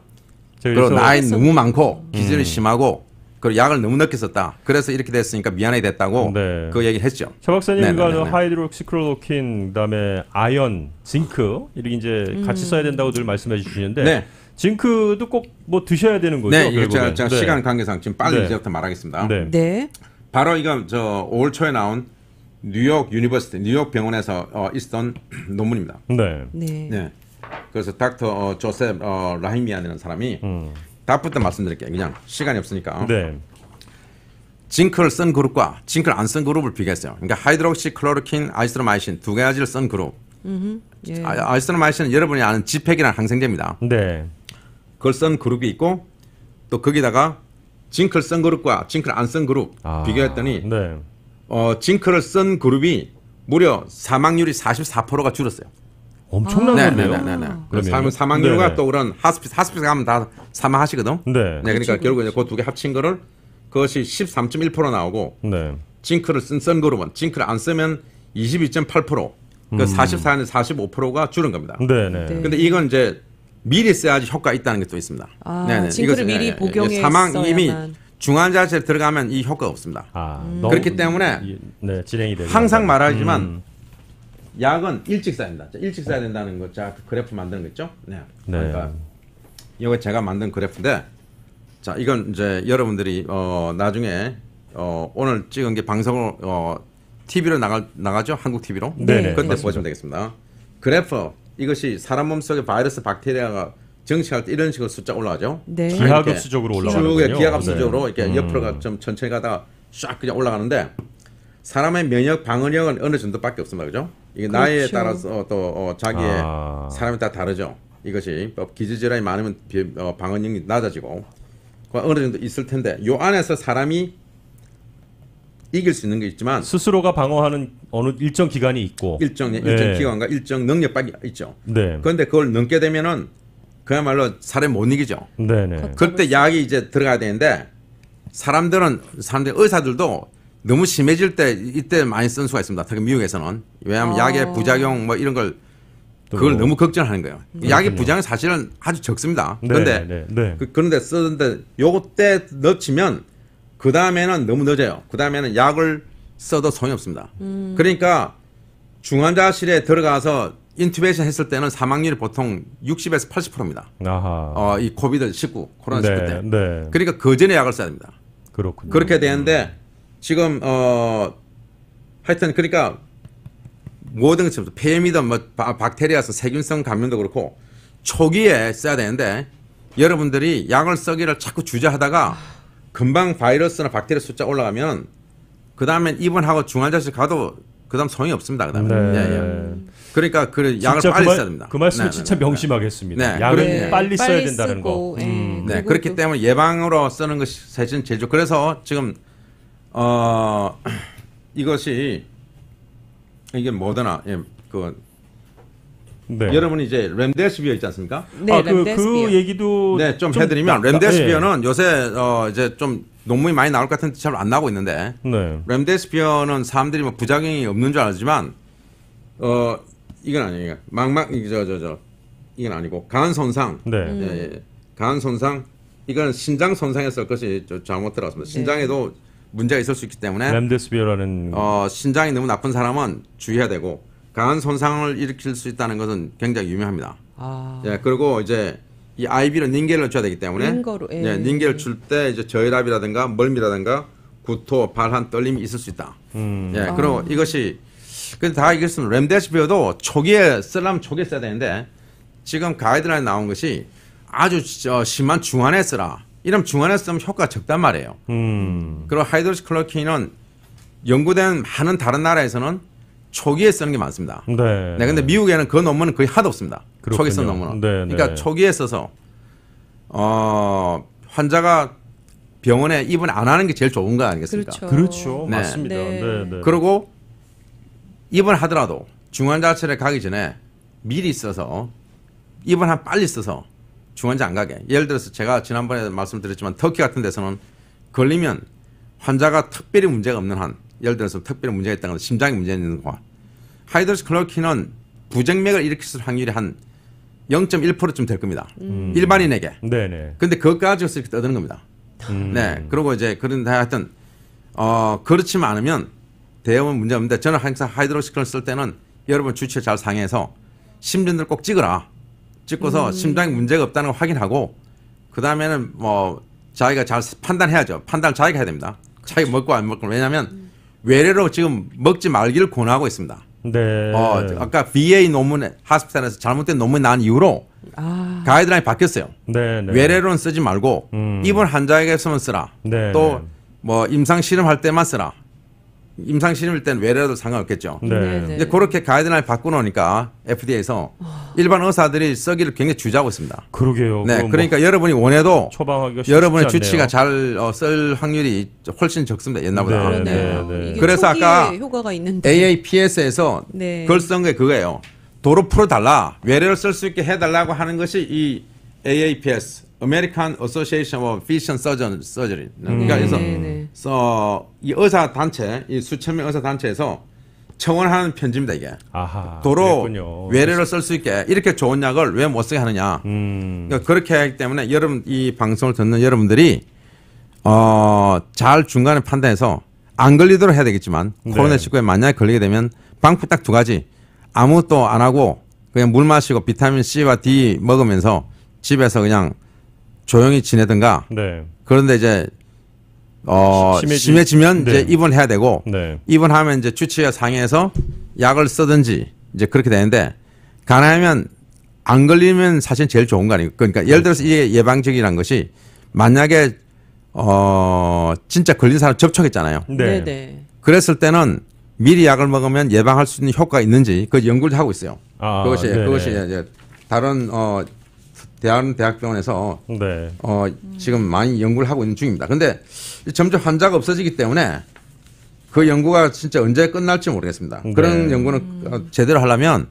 Speaker 1: 제가
Speaker 2: 그리고
Speaker 1: 그래서
Speaker 2: 나이 너무 많고 기질이 심하고 그리고 약을 너무 늦게 썼다. 그래서 이렇게 됐으니까 미안하게 됐다고
Speaker 1: 네.
Speaker 2: 그 얘기를 했죠.
Speaker 1: 최 박사님,
Speaker 2: 네, 네,
Speaker 1: 그러니까
Speaker 2: 네, 네.
Speaker 1: 하이드로시클로로킨, 그다음에 아연, 징크 이렇게 이제 같이 써야 된다고 늘 말씀해 주시는데
Speaker 2: 네.
Speaker 1: 징크도 꼭 뭐 드셔야 되는 거죠?
Speaker 2: 네, 이거
Speaker 1: 결국엔.
Speaker 2: 제가 시간 관계상 지금 빨리
Speaker 1: 네.
Speaker 2: 이제부터 말하겠습니다.
Speaker 1: 네.
Speaker 3: 네.
Speaker 2: 바로 이거 저 5월 초에 나온 뉴욕 유니버시티 뉴욕 병원에서 있었던 논문입니다.
Speaker 1: 네.
Speaker 3: 네.
Speaker 2: 네. 그래서 닥터 조셉 라히미안이라는 사람이 답부터 말씀드릴게요. 그냥 시간이 없으니까.
Speaker 1: 네.
Speaker 2: 징크를 쓴 그룹과 징크를 안 쓴 그룹을 비교했어요. 그러니까 하이드록시클로로킨, 아이스트로마이신 두 가지를 쓴 그룹.
Speaker 3: 예.
Speaker 2: 아이스트로마이신은 여러분이 아는 지팩이라는 항생제입니다.
Speaker 1: 네.
Speaker 2: 그걸 쓴 그룹이 있고 또 거기다가 징크를 쓴 그룹과 징크를 안 쓴 그룹 비교했더니
Speaker 1: 네.
Speaker 2: 징크를 쓴 그룹이 무려 사망률이 44%가 줄었어요.
Speaker 1: 엄청난 건데요.
Speaker 2: 그래서 사망률과
Speaker 1: 네네.
Speaker 2: 또 그런 하스피스 가면 다 사망하시거든.
Speaker 1: 네.
Speaker 2: 그러니까 결국 이제 그 두 개 합친 거를 그것이 13.1% 나오고
Speaker 1: 네.
Speaker 2: 징크를 쓴 그룹은 징크를 안 쓰면 22.8%, 그 44년 45%가 줄은 겁니다.
Speaker 1: 네네.
Speaker 3: 네.
Speaker 2: 근데 이건 이제 미리 써야지 효과 있다는 게 또 있습니다.
Speaker 3: 징크를 미리 복용해
Speaker 2: 사망 이미
Speaker 3: 써야만.
Speaker 2: 중환자실에 들어가면 이 효과가 없습니다.
Speaker 1: 너무
Speaker 2: 그렇기 때문에
Speaker 1: 진행이 되죠.
Speaker 2: 항상 말하지만 약은 일찍 써야 된다. 일찍 써야 된다는 거, 자, 그 그래프 만드는 거 있죠? 네.
Speaker 1: 네.
Speaker 2: 그러니까 이거 제가 만든 그래프인데, 자, 이건 이제 여러분들이 나중에 오늘 찍은 게 방송으로 TV로 나가죠? 한국 TV로.
Speaker 1: 네네.
Speaker 2: 그때 보시면 되겠습니다. 그래프 이것이 사람 몸속에 바이러스, 박테리아가 정식할 때 이런 식으로 숫자 올라가죠.
Speaker 3: 네.
Speaker 1: 기하급수적으로 올라가는군요.
Speaker 2: 쭉 기하급수적으로
Speaker 1: 네.
Speaker 2: 이렇게 옆으로가 좀 천천히 가다가 쫙 그냥 올라가는데 사람의 면역 방어력은 어느 정도밖에 없습니다, 그죠? 이게
Speaker 3: 그렇죠.
Speaker 2: 나이에 따라서 또 자기의 사람에 따라 다르죠. 이것이 기저질환이 많으면 방어력이 낮아지고 어느 정도 있을 텐데 요 안에서 사람이 이길 수 있는 게 있지만
Speaker 1: 스스로가 방어하는 어느 일정 기간이 있고
Speaker 2: 일정
Speaker 1: 네.
Speaker 2: 기간과 일정 능력밖에 있죠.
Speaker 1: 네.
Speaker 2: 그런데 그걸 넘게 되면은 그야말로 사람이 못 이기죠.
Speaker 1: 네네.
Speaker 2: 그때 약이 이제 들어가야 되는데 사람들 의사들도 너무 심해질 때 이때 많이 쓴 수가 있습니다. 특히 미국에서는 왜냐하면 약의 부작용 뭐 이런 걸 그걸 너무 걱정하는 거예요. 약의 부작용 사실은 아주 적습니다. 그런데 그런데 쓰는데 요때 넣치면 그 다음에는 너무 늦어요. 그 다음에는 약을 써도 소용이 없습니다. 그러니까 중환자실에 들어가서 인투베이션 했을 때는 사망률이 보통 60에서 80%입니다.
Speaker 1: 아하.
Speaker 2: 이 코비드-19, 코로나19 때.
Speaker 1: 네.
Speaker 2: 그러니까 그 전에 약을 써야 됩니다.
Speaker 1: 그렇군요.
Speaker 2: 그렇게 되는데 지금 하여튼 그러니까 모든 것처럼 폐렴이든 뭐 박테리아서 세균성 감염도 그렇고 초기에 써야 되는데 여러분들이 약을 쓰기를 자꾸 주저하다가 금방 바이러스나 박테리아 숫자 올라가면 그 다음엔 입원하고 중환자실 가도 그 다음 소용이 없습니다. 그 다음에.
Speaker 1: 네.
Speaker 2: 그러니까 그 약을 빨리 써야 됩니다.
Speaker 1: 그 말씀은 진짜 명심하겠습니다.
Speaker 2: 네.
Speaker 1: 약을 빨리 써야 된다는
Speaker 3: 쓰고,
Speaker 1: 거.
Speaker 2: 네, 그렇기 때문에 예방으로 쓰는 것이 사실은 제일 좋고 그래서 지금 이것이 이게 뭐더나
Speaker 1: 네.
Speaker 2: 여러분이 이제 렘데시비어 있지 않습니까?
Speaker 3: 네,
Speaker 1: 그 얘기도
Speaker 2: 네, 좀 해드리면 렘데시비어는 요새 이제 좀 논문이 많이 나올 것 같은데 잘 안 나오고 있는데 렘데시비어는 사람들이 뭐 부작용이 없는 줄 알지만 이건 아니에요. 이건 아니고 간 손상.
Speaker 1: 네.
Speaker 2: 간 손상 이건 신장 손상에서 그것이 잘못 들어갔습니다. 신장에도 문제가 있을 수 있기 때문에
Speaker 1: 렘데시비어라는
Speaker 2: 신장이 너무 나쁜 사람은 주의해야 되고 간 손상을 일으킬 수 있다는 것은 굉장히 유명합니다. 예, 그리고 이제 이 IV로 닌겔을 줘야 되기 때문에 닌겔을 줄 때 이제 저혈압이라든가 멀미라든가 구토, 발한 떨림이 있을 수 있다. 예, 그리고 이것이 근데 다 이것은 렘데시비어도 초기에 쓰려면 초기에 써야 되는데 지금 가이드라인에 나온 것이 아주 심한 중환에 쓰라. 이러면 중환에 쓰면 효과가 적단 말이에요. 그리고 하이드로시클로키는 연구된 많은 다른 나라에서는 초기에 쓰는 게 많습니다.
Speaker 1: 네.
Speaker 2: 근데 미국에는 그 논문은 거의 하도 없습니다.
Speaker 1: 그렇군요.
Speaker 2: 초기에 쓴 논문은.
Speaker 1: 네,
Speaker 2: 그러니까 초기에 써서 환자가 병원에 입원 안 하는 게 제일 좋은 거 아니겠습니까?
Speaker 1: 그렇죠.
Speaker 2: 네.
Speaker 1: 맞습니다. 네.
Speaker 2: 그리고 입원하더라도 중환자실에 가기 전에 미리 써서 입원한 빨리 써서 중환자 안 가게. 예를 들어서 제가 지난번에 말씀드렸지만 터키 같은 데서는 걸리면 환자가 특별히 문제가 없는 한 예를 들어서 특별히 문제가 있다는 건 심장에 문제가 있는 거 하이드로시클로키는 부정맥을 일으킬 확률이 한 0.1%쯤 될 겁니다. 일반인에게.
Speaker 1: 네네.
Speaker 2: 근데 그것까지 이렇게 떠드는 겁니다. 네. 그리고 이제 그런데 하여튼 그렇지만 않으면 대형은 문제 없는데 저는 항상 하이드로시클을 쓸 때는 여러분 주치의 잘 상의해서 심전들 꼭 찍어라. 찍고서 심장에 문제가 없다는 걸 확인하고 그 다음에는 뭐 자기가 잘 판단해야죠. 판단을 자기가 해야 됩니다. 자기가 먹고 안 먹고. 왜냐하면 외래로 지금 먹지 말기를 권하고 있습니다.
Speaker 1: 네.
Speaker 2: 아까 VA 논문에 하스피탈에서 잘못된 논문이 나온 이후로 가이드라인이 바뀌었어요.
Speaker 1: 네.
Speaker 2: 외래로는 쓰지 말고 입원 환자에게서만 쓰라.
Speaker 1: 네.
Speaker 2: 또 뭐 임상 실험할 때만 쓰라. 임상 실험일 때는 외래도 상관없겠죠.
Speaker 1: 네.
Speaker 2: 이제 그렇게 가이드라인 바꾸놓으니까 FDA에서 일반 의사들이 쓰기를 굉장히 주저하고 있습니다.
Speaker 1: 그러게요.
Speaker 2: 네, 그러니까 여러분이 원해도
Speaker 1: 처방하기가
Speaker 2: 여러분의
Speaker 1: 쉽지
Speaker 2: 주치가
Speaker 1: 않네요.
Speaker 2: 잘 쓸 확률이 훨씬 적습니다. 옛날보다.
Speaker 1: 네.
Speaker 3: 이게
Speaker 2: 그래서
Speaker 3: 초기에
Speaker 2: 아까
Speaker 3: 효과가 있는데.
Speaker 2: AAPS에서
Speaker 3: 네.
Speaker 2: 그걸 쓴 게 그거예요. 도로 풀어달라. 외래를 쓸 수 있게 해달라고 하는 것이 이 AAPS, American Association of Physician Surgery. 그러니까 그래서 이 의사 단체, 이 수천 명 의사 단체에서 청원하는 편지입니다 이게.
Speaker 1: 아하.
Speaker 2: 도로
Speaker 1: 그랬군요.
Speaker 2: 외래로 쓸 수 있게 이렇게 좋은 약을 왜 못 쓰게 하느냐. 그러니까 그렇게 하기 때문에 이 방송을 듣는 여러분들이 잘 중간에 판단해서 안 걸리도록 해야 되겠지만
Speaker 1: 네.
Speaker 2: 코로나19에 만약에 걸리게 되면 방법 딱 두 가지. 아무것도 안 하고 그냥 물 마시고 비타민 C와 D 먹으면서 집에서 그냥 조용히 지내든가.
Speaker 1: 네.
Speaker 2: 그런데 이제 심해지면
Speaker 1: 네.
Speaker 2: 이제 입원해야 되고
Speaker 1: 네.
Speaker 2: 입원하면 이제 주치의와 상의해서 약을 쓰든지 이제 그렇게 되는데 가능하면 안 걸리면 사실 제일 좋은 거 아니에요. 그러니까 예를 들어서 이게 예방적이라는 것이 만약에 진짜 걸린 사람 접촉했잖아요.
Speaker 1: 네.
Speaker 3: 네네.
Speaker 2: 그랬을 때는 미리 약을 먹으면 예방할 수 있는 효과가 있는지 그 연구를 하고 있어요.
Speaker 1: 아,
Speaker 2: 그것이
Speaker 1: 네네.
Speaker 2: 그것이 이제 다른 대학병원에서
Speaker 1: 네.
Speaker 2: 지금 많이 연구를 하고 있는 중입니다. 근데 점점 환자가 없어지기 때문에 그 연구가 진짜 언제 끝날지 모르겠습니다.
Speaker 1: 네.
Speaker 2: 그런 연구는 제대로 하려면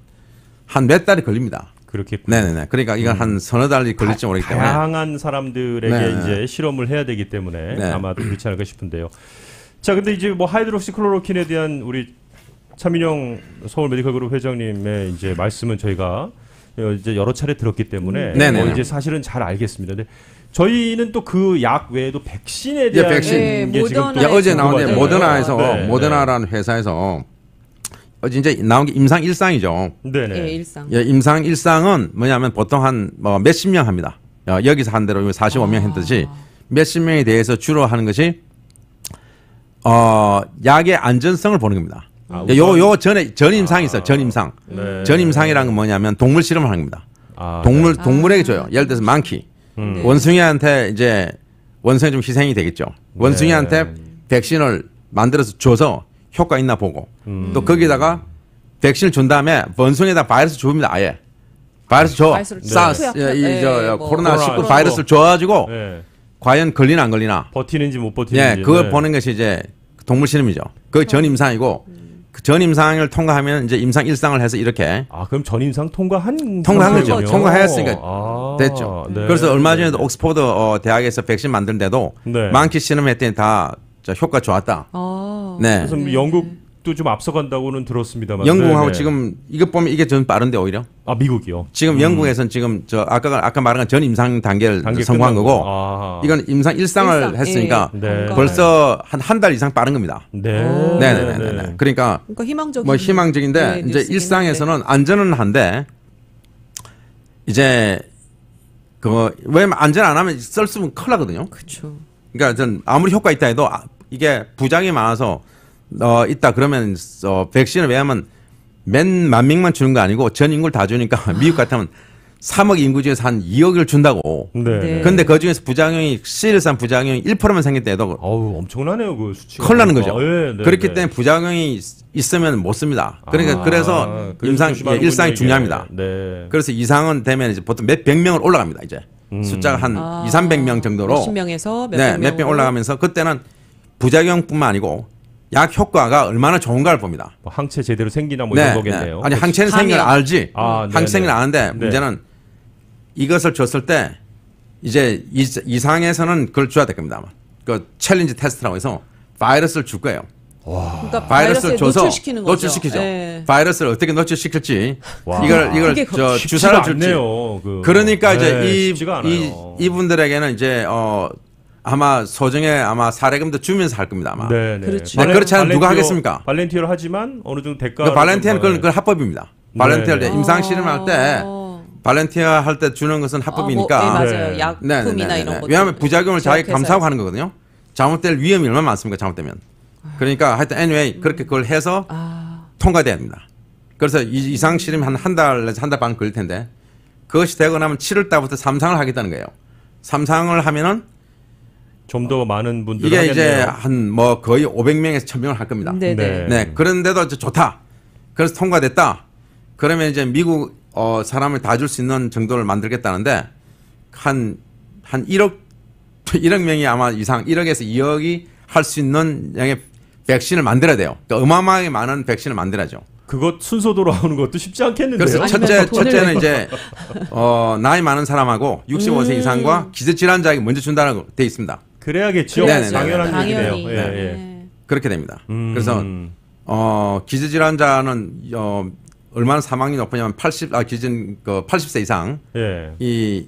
Speaker 2: 한 몇 달이 걸립니다.
Speaker 1: 그렇겠군요.
Speaker 2: 네네네. 그러니까 이건 한 서너 달이 걸릴지 모르기 때문에.
Speaker 1: 다양한 사람들에게
Speaker 2: 네.
Speaker 1: 이제 실험을 해야 되기 때문에
Speaker 2: 네.
Speaker 1: 아마 그렇지 않을까 싶은데요. 자, 근데 이제 뭐 하이드록시클로로킨에 대한 우리 차민영 서울 메디컬 그룹 회장님의 이제 말씀은 저희가 이제 여러 차례 들었기 때문에
Speaker 2: 네네네.
Speaker 1: 이제 사실은 잘 알겠습니다. 근데 저희는 또 그 약 외에도 백신에 대한
Speaker 2: 백신.
Speaker 1: 게 지금 또
Speaker 3: 모더나
Speaker 2: 어제 나온 게
Speaker 1: 궁금하잖아요.
Speaker 2: 모더나에서
Speaker 1: 네,
Speaker 2: 모더나라는 회사에서 이제 나온 게 임상 1상이죠.
Speaker 1: 네네.
Speaker 3: 예, 일상.
Speaker 2: 예, 임상 1상은 뭐냐면 보통 한 몇십 명 합니다. 여기서 한 대로 45명 했듯이 몇십 명에 대해서 주로 하는 것이 약의 안전성을 보는 겁니다.
Speaker 1: 아,
Speaker 2: 요 전에 전임상이 있어요. 전임상.
Speaker 1: 네.
Speaker 2: 전임상이라는 건 뭐냐면 동물 실험을 하는 겁니다.
Speaker 1: 아,
Speaker 2: 동물에게 줘요. 예를 들어서 망키.
Speaker 3: 네.
Speaker 2: 원숭이한테 이제 원숭이 좀 희생이 되겠죠. 원숭이한테
Speaker 1: 네.
Speaker 2: 백신을 만들어서 줘서 효과 있나 보고 또 거기다가 백신을 준 다음에 원숭이에다 바이러스 줍니다. 아예 바이러스 줘.
Speaker 3: 바이러스를
Speaker 2: 사스
Speaker 3: 투약해- 뭐
Speaker 2: 코로나19
Speaker 1: 코로나
Speaker 2: 바이러스를 줘가지고
Speaker 1: 네.
Speaker 2: 과연 걸리나 안 걸리나.
Speaker 1: 버티는지 못 버티는지.
Speaker 2: 예, 그걸
Speaker 1: 네.
Speaker 2: 보는 것이 이제 동물 실험이죠. 그 전임상이고 그 전임상을 통과하면 이제 임상 1상을 해서 이렇게
Speaker 1: 아, 그럼 전임상 통과한
Speaker 2: 통과한
Speaker 3: 거죠.
Speaker 1: 상황이군요.
Speaker 2: 통과했으니까
Speaker 1: 아,
Speaker 2: 됐죠.
Speaker 1: 네.
Speaker 2: 그래서 얼마 전에도 옥스퍼드 대학에서 백신 만드는데도
Speaker 1: 네.
Speaker 2: 만키 실험했더니 다 효과 좋았다.
Speaker 3: 아.
Speaker 2: 네.
Speaker 1: 그래서 뭐 영국도 좀 앞서간다고는 들었습니다만.
Speaker 2: 영국하고
Speaker 1: 네네.
Speaker 2: 지금 이것 보면 이게 좀 빠른데 오히려
Speaker 1: 아, 미국이요.
Speaker 2: 지금 영국에서는 지금 아까 말한 전 임상 단계를
Speaker 1: 단계
Speaker 2: 성공한
Speaker 1: 끝나고.
Speaker 2: 거고
Speaker 1: 아.
Speaker 2: 이건 임상 1상을
Speaker 3: 일상,
Speaker 2: 했으니까
Speaker 1: 네.
Speaker 3: 건강을.
Speaker 2: 벌써 한 달 이상 빠른 겁니다.
Speaker 1: 네.
Speaker 3: 오.
Speaker 2: 네네네. 그러니까
Speaker 3: 그러니까 희망적인
Speaker 2: 뭐 희망적인데
Speaker 3: 네,
Speaker 2: 이제
Speaker 3: 뉴스긴
Speaker 2: 일상에서는 안전은 한데 이제 왜 안전 안 하면 쓸 수 있으면 큰일 나거든요.
Speaker 3: 그렇죠.
Speaker 2: 그러니까 전 아무리 효과 있다 해도 이게 부작용이 많아서 있다 그러면 백신을 왜냐하면 만 명만 주는 거 아니고 전 인구를 다 주니까 미국 같으면 3억 인구 중에서 한 2억을 준다고.
Speaker 1: 네.
Speaker 3: 네.
Speaker 2: 근데 그 중에서 부작용이 시리얼한 부작용이 1%만 생겼다 해도
Speaker 1: 어우, 엄청나네요, 그 수치가.
Speaker 2: 큰일 나는 거죠.
Speaker 1: 네, 네,
Speaker 2: 그렇기
Speaker 1: 네.
Speaker 2: 때문에 부작용이 있으면 못 씁니다. 그러니까
Speaker 1: 아,
Speaker 2: 그래서
Speaker 1: 그래서
Speaker 2: 임상
Speaker 1: 조심하는군요,
Speaker 2: 일상이
Speaker 1: 이게.
Speaker 2: 중요합니다.
Speaker 1: 네.
Speaker 2: 그래서 이상은 되면 이제 보통 몇 백 명을 올라갑니다. 이제 숫자가 한 2, 300명 정도로
Speaker 3: 몇십 명에서
Speaker 2: 네, 몇 명 올라가면서 그때는 부작용뿐만 아니고 약 효과가 얼마나 좋은가를 봅니다.
Speaker 1: 뭐 항체 제대로 생기나 뭐 이런 거겠네요.
Speaker 2: 아니 항체는
Speaker 3: 감염.
Speaker 2: 생긴 걸 알지.
Speaker 1: 아, 네네.
Speaker 2: 항체는 아는데
Speaker 1: 네.
Speaker 2: 문제는 이것을 줬을 때 이제 이상에서는 그걸 줘야 될 겁니다. 아마. 그 챌린지 테스트라고 해서 바이러스를 줄 거예요.
Speaker 3: 그러니까
Speaker 2: 바이러스를 줘서
Speaker 3: 노출시키는 거죠.
Speaker 2: 노출시키죠.
Speaker 3: 네.
Speaker 2: 바이러스를 어떻게 노출시킬지
Speaker 1: 와.
Speaker 2: 이걸
Speaker 3: 그게
Speaker 2: 저
Speaker 1: 쉽지가
Speaker 2: 주사를 줄지.
Speaker 1: 않네요,
Speaker 2: 그러니까
Speaker 1: 네,
Speaker 2: 이제
Speaker 1: 쉽지가 않아요.
Speaker 2: 이분들에게는 이제 아마 소정의 아마 사례금도 주면서 할 겁니다. 아마.
Speaker 1: 네, 네.
Speaker 3: 그렇죠.
Speaker 2: 네, 그렇지 않으면 누가 하겠습니까?
Speaker 1: 발렌티어를 하지만 어느 정도 대가.
Speaker 2: 그 발렌티아는 그건 합법입니다. 발렌티아
Speaker 1: 네.
Speaker 2: 임상 실험할 때 발렌티아 할 때 주는 것은 합법이니까.
Speaker 3: 네, 맞아요.
Speaker 1: 네.
Speaker 3: 약품이나
Speaker 2: 네네네.
Speaker 3: 이런 것.
Speaker 2: 왜냐하면 부작용을 자기 감사하고 하는 거거든요. 잘못될 위험이 얼마나 많습니까? 잘못되면. 그러니까 하여튼 anyway 그렇게 그걸 해서 통과돼야 됩니다. 그래서 이상 실험이 한 달에서 한 달 반 걸릴 텐데 그것이 되고 나면 7월 달부터 3상을 하겠다는 거예요. 3상을 하면은
Speaker 1: 좀 더 많은 분들이
Speaker 2: 이게
Speaker 1: 하겠네요.
Speaker 2: 이제 한 뭐 거의 500명에서 1000명을 할 겁니다.
Speaker 3: 네네.
Speaker 1: 네.
Speaker 2: 네. 그런데도 이제 좋다. 그래서 통과됐다. 그러면 이제 미국 사람을 다 줄 수 있는 정도를 만들겠다는데 한 1억 명이 아마 이상 1억에서 2억이 할 수 있는 양의 백신을 만들어야 돼요. 그러니까 어마어마하게 많은 백신을 만들어야죠.
Speaker 1: 그것 순서대로 하는 것도 쉽지 않겠는데요.
Speaker 2: 그래서
Speaker 3: 아니면 더 돈을
Speaker 2: 첫째는
Speaker 3: 내고.
Speaker 2: 이제 나이 많은 사람하고 65세 이상과 기저질환자에게 먼저 준다고 돼 있습니다.
Speaker 1: 그래야겠죠.
Speaker 2: 네네네.
Speaker 1: 당연한
Speaker 3: 당연히.
Speaker 1: 얘기네요. 예, 예.
Speaker 3: 네.
Speaker 2: 그렇게 됩니다. 그래서 기저질환자는 얼마나 사망이 높으냐면 80세 이상.
Speaker 1: 예.
Speaker 2: 이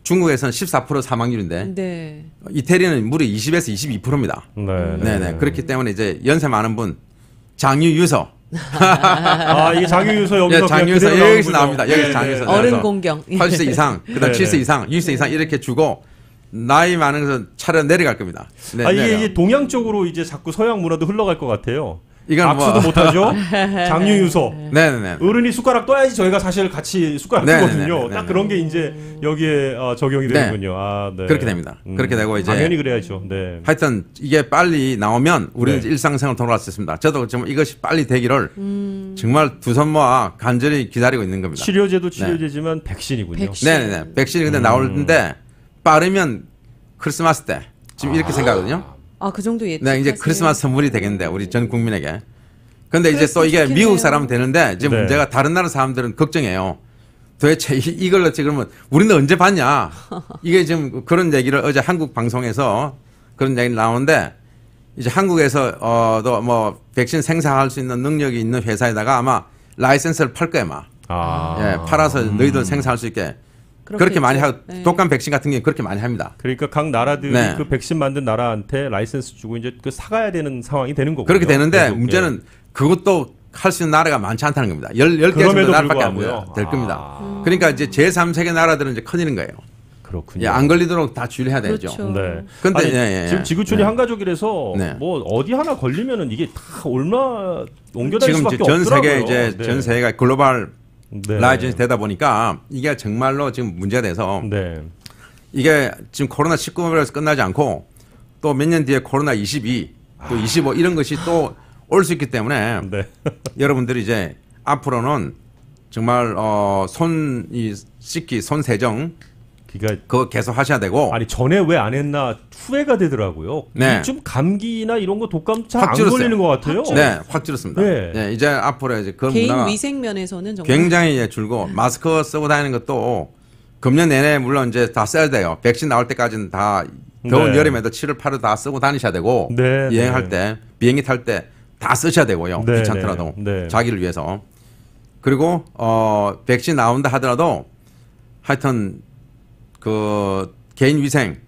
Speaker 2: 중국에서는 14% 사망률인데
Speaker 3: 네.
Speaker 2: 이태리는 무려 20에서 22%입니다.
Speaker 1: 네.
Speaker 2: 네네. 그렇기 때문에 이제 연세 많은 분 장유유서.
Speaker 1: 아, 이게 장유유서 여기서
Speaker 2: 예, 장유유서 여기서 나옵니다. 여기서 장유유서.
Speaker 3: 어른 공경.
Speaker 2: 80세 이상, 그다음
Speaker 1: 네네.
Speaker 2: 7세 이상, 60세 이상 이렇게 주고 나이 많은 것은 차려 내려갈 겁니다. 네,
Speaker 1: 아, 이게,
Speaker 2: 내려가요.
Speaker 1: 이게 동양 쪽으로 이제 자꾸 서양 문화도 흘러갈 것 같아요.
Speaker 2: 이건
Speaker 1: 악수도 못하죠. 장유유서.
Speaker 2: 네네네.
Speaker 1: 어른이 숟가락 떠야지 저희가 사실 같이 숟가락
Speaker 2: 네네네.
Speaker 1: 뜨거든요.
Speaker 2: 네네네.
Speaker 1: 딱 그런 게 이제 여기에 적용이
Speaker 2: 네.
Speaker 1: 되는군요. 아, 네.
Speaker 2: 그렇게 됩니다. 그렇게 되고 이제
Speaker 1: 당연히 그래야죠. 네.
Speaker 2: 하여튼 이게 빨리 나오면 우리는
Speaker 1: 네.
Speaker 2: 이제 일상생활 돌아갈 수 있습니다. 저도 지금 이것이 빨리 되기를 정말 두 손 모아 간절히 기다리고 있는 겁니다.
Speaker 1: 치료제도 치료제지만 백신이군요.
Speaker 3: 백신.
Speaker 2: 네네네. 백신이 근데 나오는데 빠르면 크리스마스 때 지금 이렇게 생각하거든요.
Speaker 3: 아, 그 정도 예측.
Speaker 2: 네, 이제 크리스마스 선물이 되겠는데 우리 전 국민에게. 근데 이제 또 이게
Speaker 3: 좋겠네요.
Speaker 2: 미국 사람은 되는데 지금
Speaker 1: 네.
Speaker 2: 문제가 다른 나라 사람들은 걱정해요. 도대체 이걸 그러면 우리는 언제 받냐? 이게 지금 그런 얘기를 어제 한국 방송에서 그런 얘기 나오는데 이제 한국에서 또 뭐 백신 생산할 수 있는 능력이 있는 회사에다가 아마 라이센스를 팔 거예요, 아마.
Speaker 1: 아.
Speaker 2: 예, 팔아서 너희들 생산할 수 있게 그렇게 많이 하고
Speaker 3: 네.
Speaker 2: 독감 백신 같은 게 그렇게 많이 합니다.
Speaker 1: 그러니까 각 나라들이
Speaker 2: 네.
Speaker 1: 그 백신 만든 나라한테 라이센스 주고 이제 그 사가야 되는 상황이 되는 거고요.
Speaker 2: 그렇게 되는데
Speaker 1: 계속,
Speaker 2: 문제는 그것도 할 수 있는 나라가 많지 않다는 겁니다. 10개 정도
Speaker 1: 그럼에도
Speaker 2: 나라밖에 안
Speaker 1: 불구하고요.
Speaker 2: 될 겁니다.
Speaker 1: 아.
Speaker 2: 그러니까 이제 제3세계 나라들은 이제 큰일인 거예요.
Speaker 1: 그렇군요.
Speaker 2: 예, 안 걸리도록 다 주의해야 되죠.
Speaker 3: 그렇죠.
Speaker 1: 네.
Speaker 2: 근데
Speaker 1: 아니,
Speaker 2: 예, 예.
Speaker 1: 지금 지구촌이
Speaker 2: 네.
Speaker 1: 한가족이라서
Speaker 2: 네.
Speaker 1: 뭐 어디 하나 걸리면은 이게 다 얼마 옮겨다닐
Speaker 2: 지금
Speaker 1: 수밖에
Speaker 2: 이제 전
Speaker 1: 없더라고요.
Speaker 2: 세계 이제
Speaker 1: 네.
Speaker 2: 전 세계가 글로벌
Speaker 1: 네.
Speaker 2: 라이전이 되다 보니까 이게 정말로 지금 문제가 돼서
Speaker 1: 네.
Speaker 2: 이게 지금 코로나 19에서 끝나지 않고 또 몇 년 뒤에 코로나 22, 또 25 이런 것이 또 올 수 있기 때문에
Speaker 1: 네.
Speaker 2: 여러분들이 이제 앞으로는 정말 손이 씻기, 손 세정
Speaker 1: 그러니까
Speaker 2: 그거 계속 하셔야 되고
Speaker 1: 아니 전에 왜 안 했나 후회가 되더라고요.
Speaker 2: 네.
Speaker 1: 좀 감기나 이런 거 독감 잘
Speaker 2: 확
Speaker 1: 안
Speaker 2: 줄었어요.
Speaker 1: 걸리는 것 같아요.
Speaker 2: 네, 확 줄었습니다.
Speaker 1: 네.
Speaker 2: 네, 이제 앞으로 이제 그
Speaker 3: 개인
Speaker 2: 문화가
Speaker 3: 위생 면에서는 정말
Speaker 2: 굉장히 예, 줄고 마스크 쓰고 다니는 것도 금년 내내 물론 이제 다 써야 돼요. 백신 나올 때까지는 다 더운
Speaker 1: 네.
Speaker 2: 여름에도 7월, 8월 다 쓰고 다니셔야 되고
Speaker 1: 네,
Speaker 2: 여행할 때 비행기 탈 때 다 쓰셔야 되고요.
Speaker 1: 네,
Speaker 2: 귀찮더라도
Speaker 1: 네.
Speaker 2: 자기를 위해서. 그리고 백신 나온다 하더라도 하여튼 그 개인 위생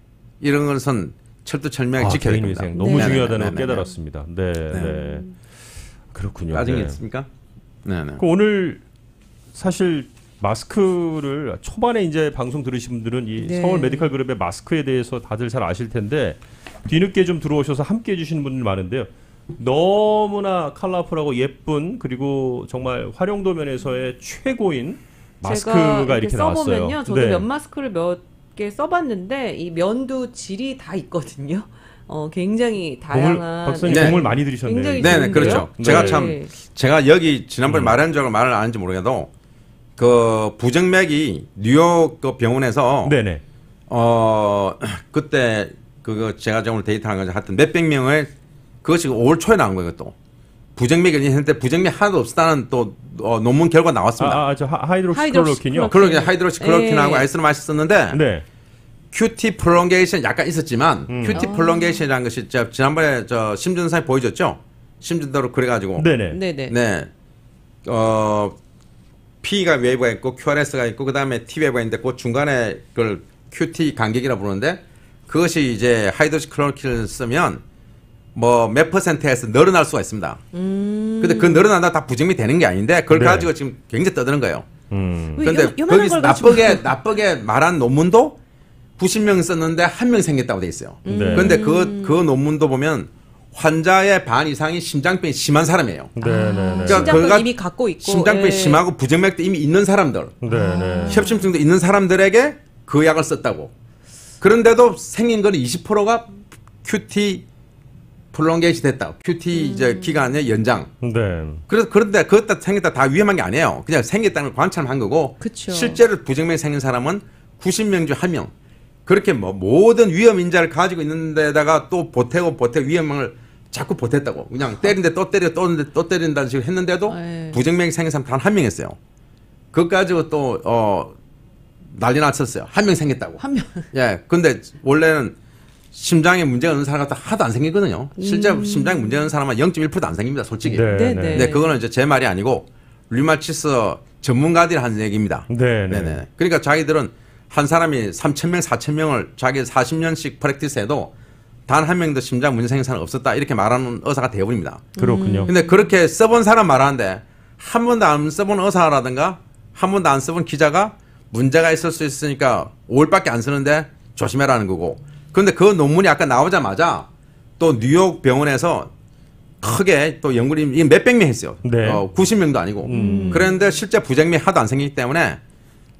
Speaker 2: 이런 것은 철두철미하게 지켜야
Speaker 1: 개인
Speaker 2: 됩니다.
Speaker 1: 위생 너무
Speaker 3: 네.
Speaker 1: 중요하다는
Speaker 2: 네,
Speaker 1: 걸
Speaker 2: 네, 네.
Speaker 1: 깨달았습니다. 네, 네. 그렇군요.
Speaker 2: 나중에
Speaker 1: 네.
Speaker 2: 있습니까? 네, 네.
Speaker 1: 그 오늘 사실 마스크를 초반에 이제 방송 들으신 분들은 이
Speaker 3: 네.
Speaker 1: 서울 메디컬 그룹의 마스크에 대해서 다들 잘 아실 텐데 뒤늦게 좀 들어오셔서 함께 해주시는 분들 많은데요. 너무나 컬러풀하고 예쁜 그리고 정말 활용도 면에서의 최고인 마스크가
Speaker 3: 제가
Speaker 1: 이렇게 나왔어요.
Speaker 3: 써보면요, 저도
Speaker 1: 네.
Speaker 3: 면 마스크를 몇 개 써봤는데 이 면도 질이 다 있거든요. 굉장히 다양한.
Speaker 1: 박사님
Speaker 2: 네.
Speaker 1: 공을 많이 들이셨네요.
Speaker 3: 굉장히
Speaker 2: 네, 네,
Speaker 3: 좋은데요?
Speaker 2: 그렇죠.
Speaker 1: 네.
Speaker 2: 제가
Speaker 1: 네.
Speaker 2: 참 제가 여기 지난번에 말한 적을 말을 안 했는지 모르겠도 그 부정맥이 뉴욕 그 병원에서
Speaker 1: 네네.
Speaker 2: 그때 그거 제가 좀 오늘 데이터한 거죠. 하여튼 몇백 명을 그것이 5월 초에 나온 거예요. 또 부정맥이 했는데 부정맥 하나도 없다는 또 논문 결과 나왔습니다.
Speaker 1: 저 하이드록시클로로킨요.
Speaker 2: 그러게 하이드로시클로로킨하고
Speaker 3: 네.
Speaker 2: 아이스를 마셨었는데
Speaker 1: 네.
Speaker 2: QT 프롤롱게이션 약간 있었지만 QT
Speaker 3: 아.
Speaker 2: 프롤롱게이션이라는 것이 지난번에 저 심준사에 보여줬죠. 심준도로 그래가지고
Speaker 1: 네네.
Speaker 3: 네네.
Speaker 2: 네. P가 웨이브가 있고 QRS가 있고 그다음에 T 웨이브가 있는데 그 중간에 그걸 QT 간격이라 부르는데 그것이 이제 하이드로시클로로킨을 쓰면 뭐 몇 %에서 늘어날 수가 있습니다. 근데 그 늘어난다 다 부정이 되는 게 아닌데 그걸
Speaker 1: 네.
Speaker 2: 가지고 지금 굉장히 떠드는 거예요.
Speaker 3: 왜
Speaker 2: 근데
Speaker 3: 요만한
Speaker 2: 거기서
Speaker 3: 걸 가지고
Speaker 2: 나쁘게 말한 논문도 90명 썼는데 1명 생겼다고 돼 있어요.
Speaker 1: 네.
Speaker 2: 그런데 그 논문도 보면 환자의 반 이상이 심장병이 심한 사람이에요.
Speaker 1: 네네네.
Speaker 2: 그러니까
Speaker 3: 심장병
Speaker 2: 그가
Speaker 3: 이미 갖고 있고
Speaker 2: 심장병이
Speaker 3: 예.
Speaker 2: 심하고 부정맥도 이미 있는 사람들,
Speaker 1: 네네.
Speaker 2: 협심증도 있는 사람들에게 그 약을 썼다고. 그런데도 생긴 거는 20%가 QT 프롤롱게이션 됐다. QT 이제 기간의 연장.
Speaker 1: 네.
Speaker 2: 그런데 그것도 생겼다 다 위험한 게 아니에요. 그냥 생겼다는 걸 관찰만 한 거고.
Speaker 3: 그쵸.
Speaker 2: 실제로 부정맥이 생긴 사람은 90명 중 1명. 그렇게 뭐 모든 위험 인자를 가지고 있는 데다가 또 보태고 위험을 자꾸 보탰다고. 그냥 때린데 또 때려 또 때린다는 식으로 했는데도
Speaker 3: 네.
Speaker 2: 부정맥이 생긴 사람 단 1명 했어요. 그것 가지고 또 난리 났었어요. 1명 생겼다고.
Speaker 3: 한 명.
Speaker 2: 예. 근데 원래는 심장에 문제가 있는 사람 같은 하나도 안 생기거든요. 실제 심장에 문제가 있는 사람은 0.1%도 안 생깁니다. 솔직히.
Speaker 1: 네,
Speaker 3: 네,
Speaker 1: 네.
Speaker 3: 네.
Speaker 2: 근데 그거는 이제 제 말이 아니고 류마티스 전문가들이 한 얘기입니다.
Speaker 1: 네, 네.
Speaker 2: 네네. 그러니까 자기들은 한 사람이 3,000명, 4,000명을 자기 40년씩 프랙티스해도 단 한 명도 심장 문제 생긴 사람 없었다 이렇게 말하는 의사가 대부분입니다.
Speaker 1: 그렇군요.
Speaker 2: 근데 그렇게 써본 사람 말하는데 한 번도 안 써본 의사라든가 한 번도 안 써본 기자가 문제가 있을 수 있으니까 5일밖에 안 쓰는데 조심해라는 거고. 그런데 그 논문이 아까 나오자마자 또 뉴욕 병원에서 크게 또 연구를 이게 몇백 명 했어요.
Speaker 1: 네.
Speaker 2: 90명도 아니고. 그런데 실제 부작용이 하나도 안 생기기 때문에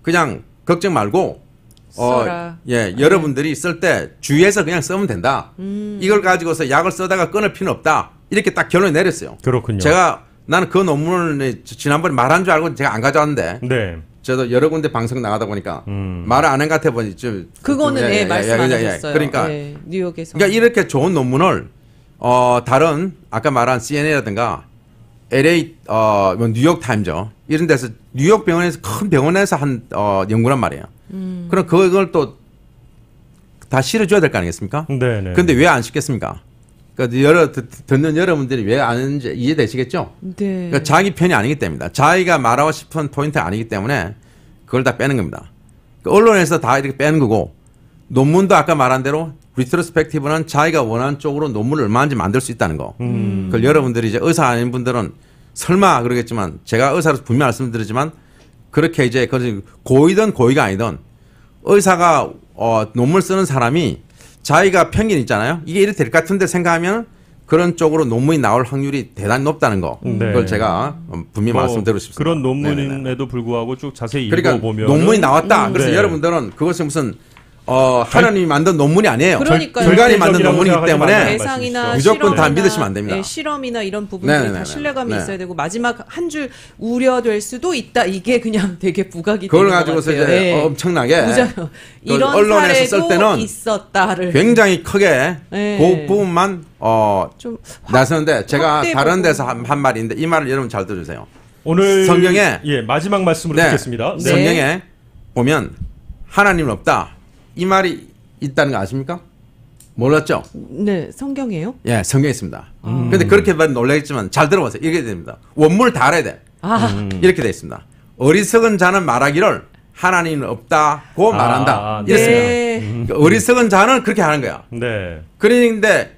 Speaker 2: 그냥 걱정 말고
Speaker 3: 써라.
Speaker 2: 여러분들이 쓸 때 주의해서 그냥 쓰면 된다. 이걸 가지고서 약을 쓰다가 끊을 필요는 없다. 이렇게 딱 결론을 내렸어요.
Speaker 1: 그렇군요.
Speaker 2: 제가 나는 그 논문을 지난번에 말한 줄 알고 제가 안 가져왔는데
Speaker 1: 네.
Speaker 2: 저도 여러 군데 방송 나가다 보니까 말을 안 한 것 같아 보니 좀
Speaker 3: 그거는 말씀 안 하셨어요.
Speaker 2: 그러니까
Speaker 3: 예, 뉴욕에서.
Speaker 2: 그러니까 이렇게 좋은 논문을 다른 아까 말한 CNN이라든가 LA 뭐 뉴욕 타임죠 이런 데서 뉴욕 병원에서 큰 병원에서 한 연구란 말이에요. 그럼 그걸 또 다 실어줘야 될 거 아니겠습니까?
Speaker 1: 네, 네.
Speaker 2: 근데 왜 안 시켰습니까? 그러니까 듣는 여러분들이 왜 안 하는지 이해되시겠죠?
Speaker 3: 네.
Speaker 2: 그러니까 자기 편이 아니기 때문이다. 자기가 말하고 싶은 포인트가 아니기 때문에 그걸 다 빼는 겁니다. 그 언론에서 다 이렇게 빼는 거고 논문도 아까 말한 대로 리트로스펙티브는 자기가 원하는 쪽으로 논문을 얼마든지 만들 수 있다는 거. 그걸 여러분들이 이제 의사 아닌 분들은 설마 그러겠지만 제가 의사로서 분명히 말씀드리지만 그렇게 이제 고의든 고의가 아니든 의사가 논문 쓰는 사람이 자기가 편견 있잖아요. 이게 이렇게 될 것 같은데 생각하면 그런 쪽으로 논문이 나올 확률이 대단히 높다는 거.
Speaker 1: 네.
Speaker 2: 그걸 제가 분명히 말씀드리고 싶습니다.
Speaker 1: 그런 논문임에도
Speaker 2: 네네네.
Speaker 1: 불구하고 쭉 자세히
Speaker 2: 그러니까
Speaker 1: 읽어보면
Speaker 2: 논문이 나왔다. 그래서
Speaker 1: 네.
Speaker 2: 여러분들은 그것이 무슨 하나님이 만든 논문이 아니에요.
Speaker 3: 그러니까요.
Speaker 2: 불가능이 만든
Speaker 1: 절대적이라고
Speaker 2: 논문이기
Speaker 1: 생각하지
Speaker 2: 때문에
Speaker 1: 말아요.
Speaker 3: 대상이나
Speaker 2: 무조건 다
Speaker 3: 실험이나,
Speaker 2: 믿으시면 안 됩니다.
Speaker 3: 실험이나 이런 부분들이
Speaker 2: 네네네네.
Speaker 3: 다 신뢰감이
Speaker 2: 네.
Speaker 3: 있어야 되고 마지막 한 줄 우려될 수도 있다. 이게 그냥 되게 부각이
Speaker 2: 그걸
Speaker 3: 되는 것
Speaker 2: 가지고서
Speaker 3: 같아요.
Speaker 2: 이제
Speaker 3: 네.
Speaker 2: 엄청나게
Speaker 3: 부작- 이런
Speaker 2: 언론에서 쓸
Speaker 3: 사례도
Speaker 2: 때는
Speaker 3: 있었다를
Speaker 2: 굉장히 크게
Speaker 3: 네.
Speaker 2: 그 부분만
Speaker 3: 좀
Speaker 2: 나서는데 제가
Speaker 3: 확대
Speaker 2: 다른
Speaker 3: 보고.
Speaker 2: 데서 한 말인데 이 말을 여러분 잘 들으세요.
Speaker 1: 오늘
Speaker 2: 성경에
Speaker 1: 마지막 말씀으로
Speaker 2: 네.
Speaker 1: 듣겠습니다.
Speaker 3: 네.
Speaker 2: 성경에 보면 하나님은 없다. 이 말이 있다는 거 아십니까? 몰랐죠?
Speaker 3: 네, 성경이에요?
Speaker 2: 예, 성경에 있습니다. 근데 그렇게 말 놀라겠지만 잘 들어보세요. 이렇게 됩니다. 원문을 다 알아야 돼. 이렇게 돼 있습니다. 어리석은 자는 말하기를 하나님은 없다고 말한다. 이랬습니다.
Speaker 3: 네.
Speaker 2: 그러니까 어리석은 자는 그렇게 하는 거야.
Speaker 1: 네.
Speaker 2: 그런데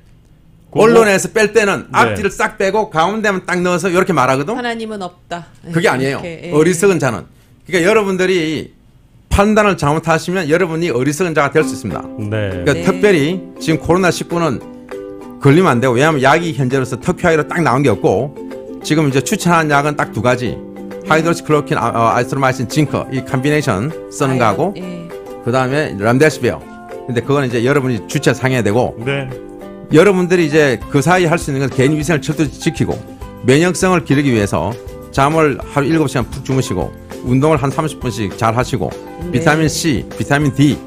Speaker 2: 언론에서 뺄 때는
Speaker 1: 네.
Speaker 2: 앞뒤를 싹 빼고 가운데만 딱 넣어서 이렇게 말하거든.
Speaker 3: 하나님은 없다.
Speaker 2: 그게 아니에요.
Speaker 3: 이렇게, 예.
Speaker 2: 어리석은 자는. 그러니까 여러분들이 판단을 잘못하시면 여러분이 어리석은 자가 될 수 있습니다.
Speaker 1: 네.
Speaker 2: 그러니까
Speaker 3: 네.
Speaker 2: 특별히 지금 코로나19는 걸리면 안 되고 왜냐하면 약이 현재로서 특효약으로 딱 나온 게 없고 지금 이제 추천하는 약은 딱 두 가지 하이드로시클로킨, 아이스트로마이신, 징크 이 컴비네이션 쓰는 거하고
Speaker 3: 예.
Speaker 2: 그 다음에 람데시비어. 근데 그거는 이제 여러분이 주체 상해야 되고
Speaker 1: 네.
Speaker 2: 여러분들이 이제 그 사이 할 수 있는 건 개인 위생을 철저히 지키고 면역성을 기르기 위해서 잠을 하루 7시간 푹 주무시고 운동을 한 30분씩 잘 하시고 비타민 C, 비타민 D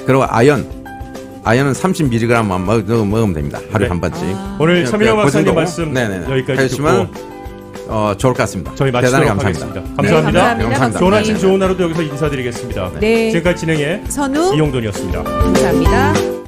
Speaker 2: 그리고 아연은 30mg만 먹으면 됩니다. 하루에
Speaker 1: 네.
Speaker 2: 한 번씩.
Speaker 1: 오늘
Speaker 2: 그
Speaker 1: 참여 박사님
Speaker 2: 정도?
Speaker 1: 말씀
Speaker 2: 네네네.
Speaker 1: 여기까지
Speaker 2: 해주시면
Speaker 1: 듣고
Speaker 2: 좋을 것 같습니다.
Speaker 1: 저희
Speaker 2: 대단히
Speaker 1: 마치도록
Speaker 2: 감사합니다.
Speaker 1: 하겠습니다. 감사합니다.
Speaker 3: 네, 감사합니다.
Speaker 1: 좋은
Speaker 3: 박사님.
Speaker 1: 아침 좋은 하루도 여기서 인사드리겠습니다.
Speaker 3: 네.
Speaker 1: 지금까지 진행해
Speaker 3: 선우
Speaker 1: 이용돈이었습니다.
Speaker 3: 감사합니다.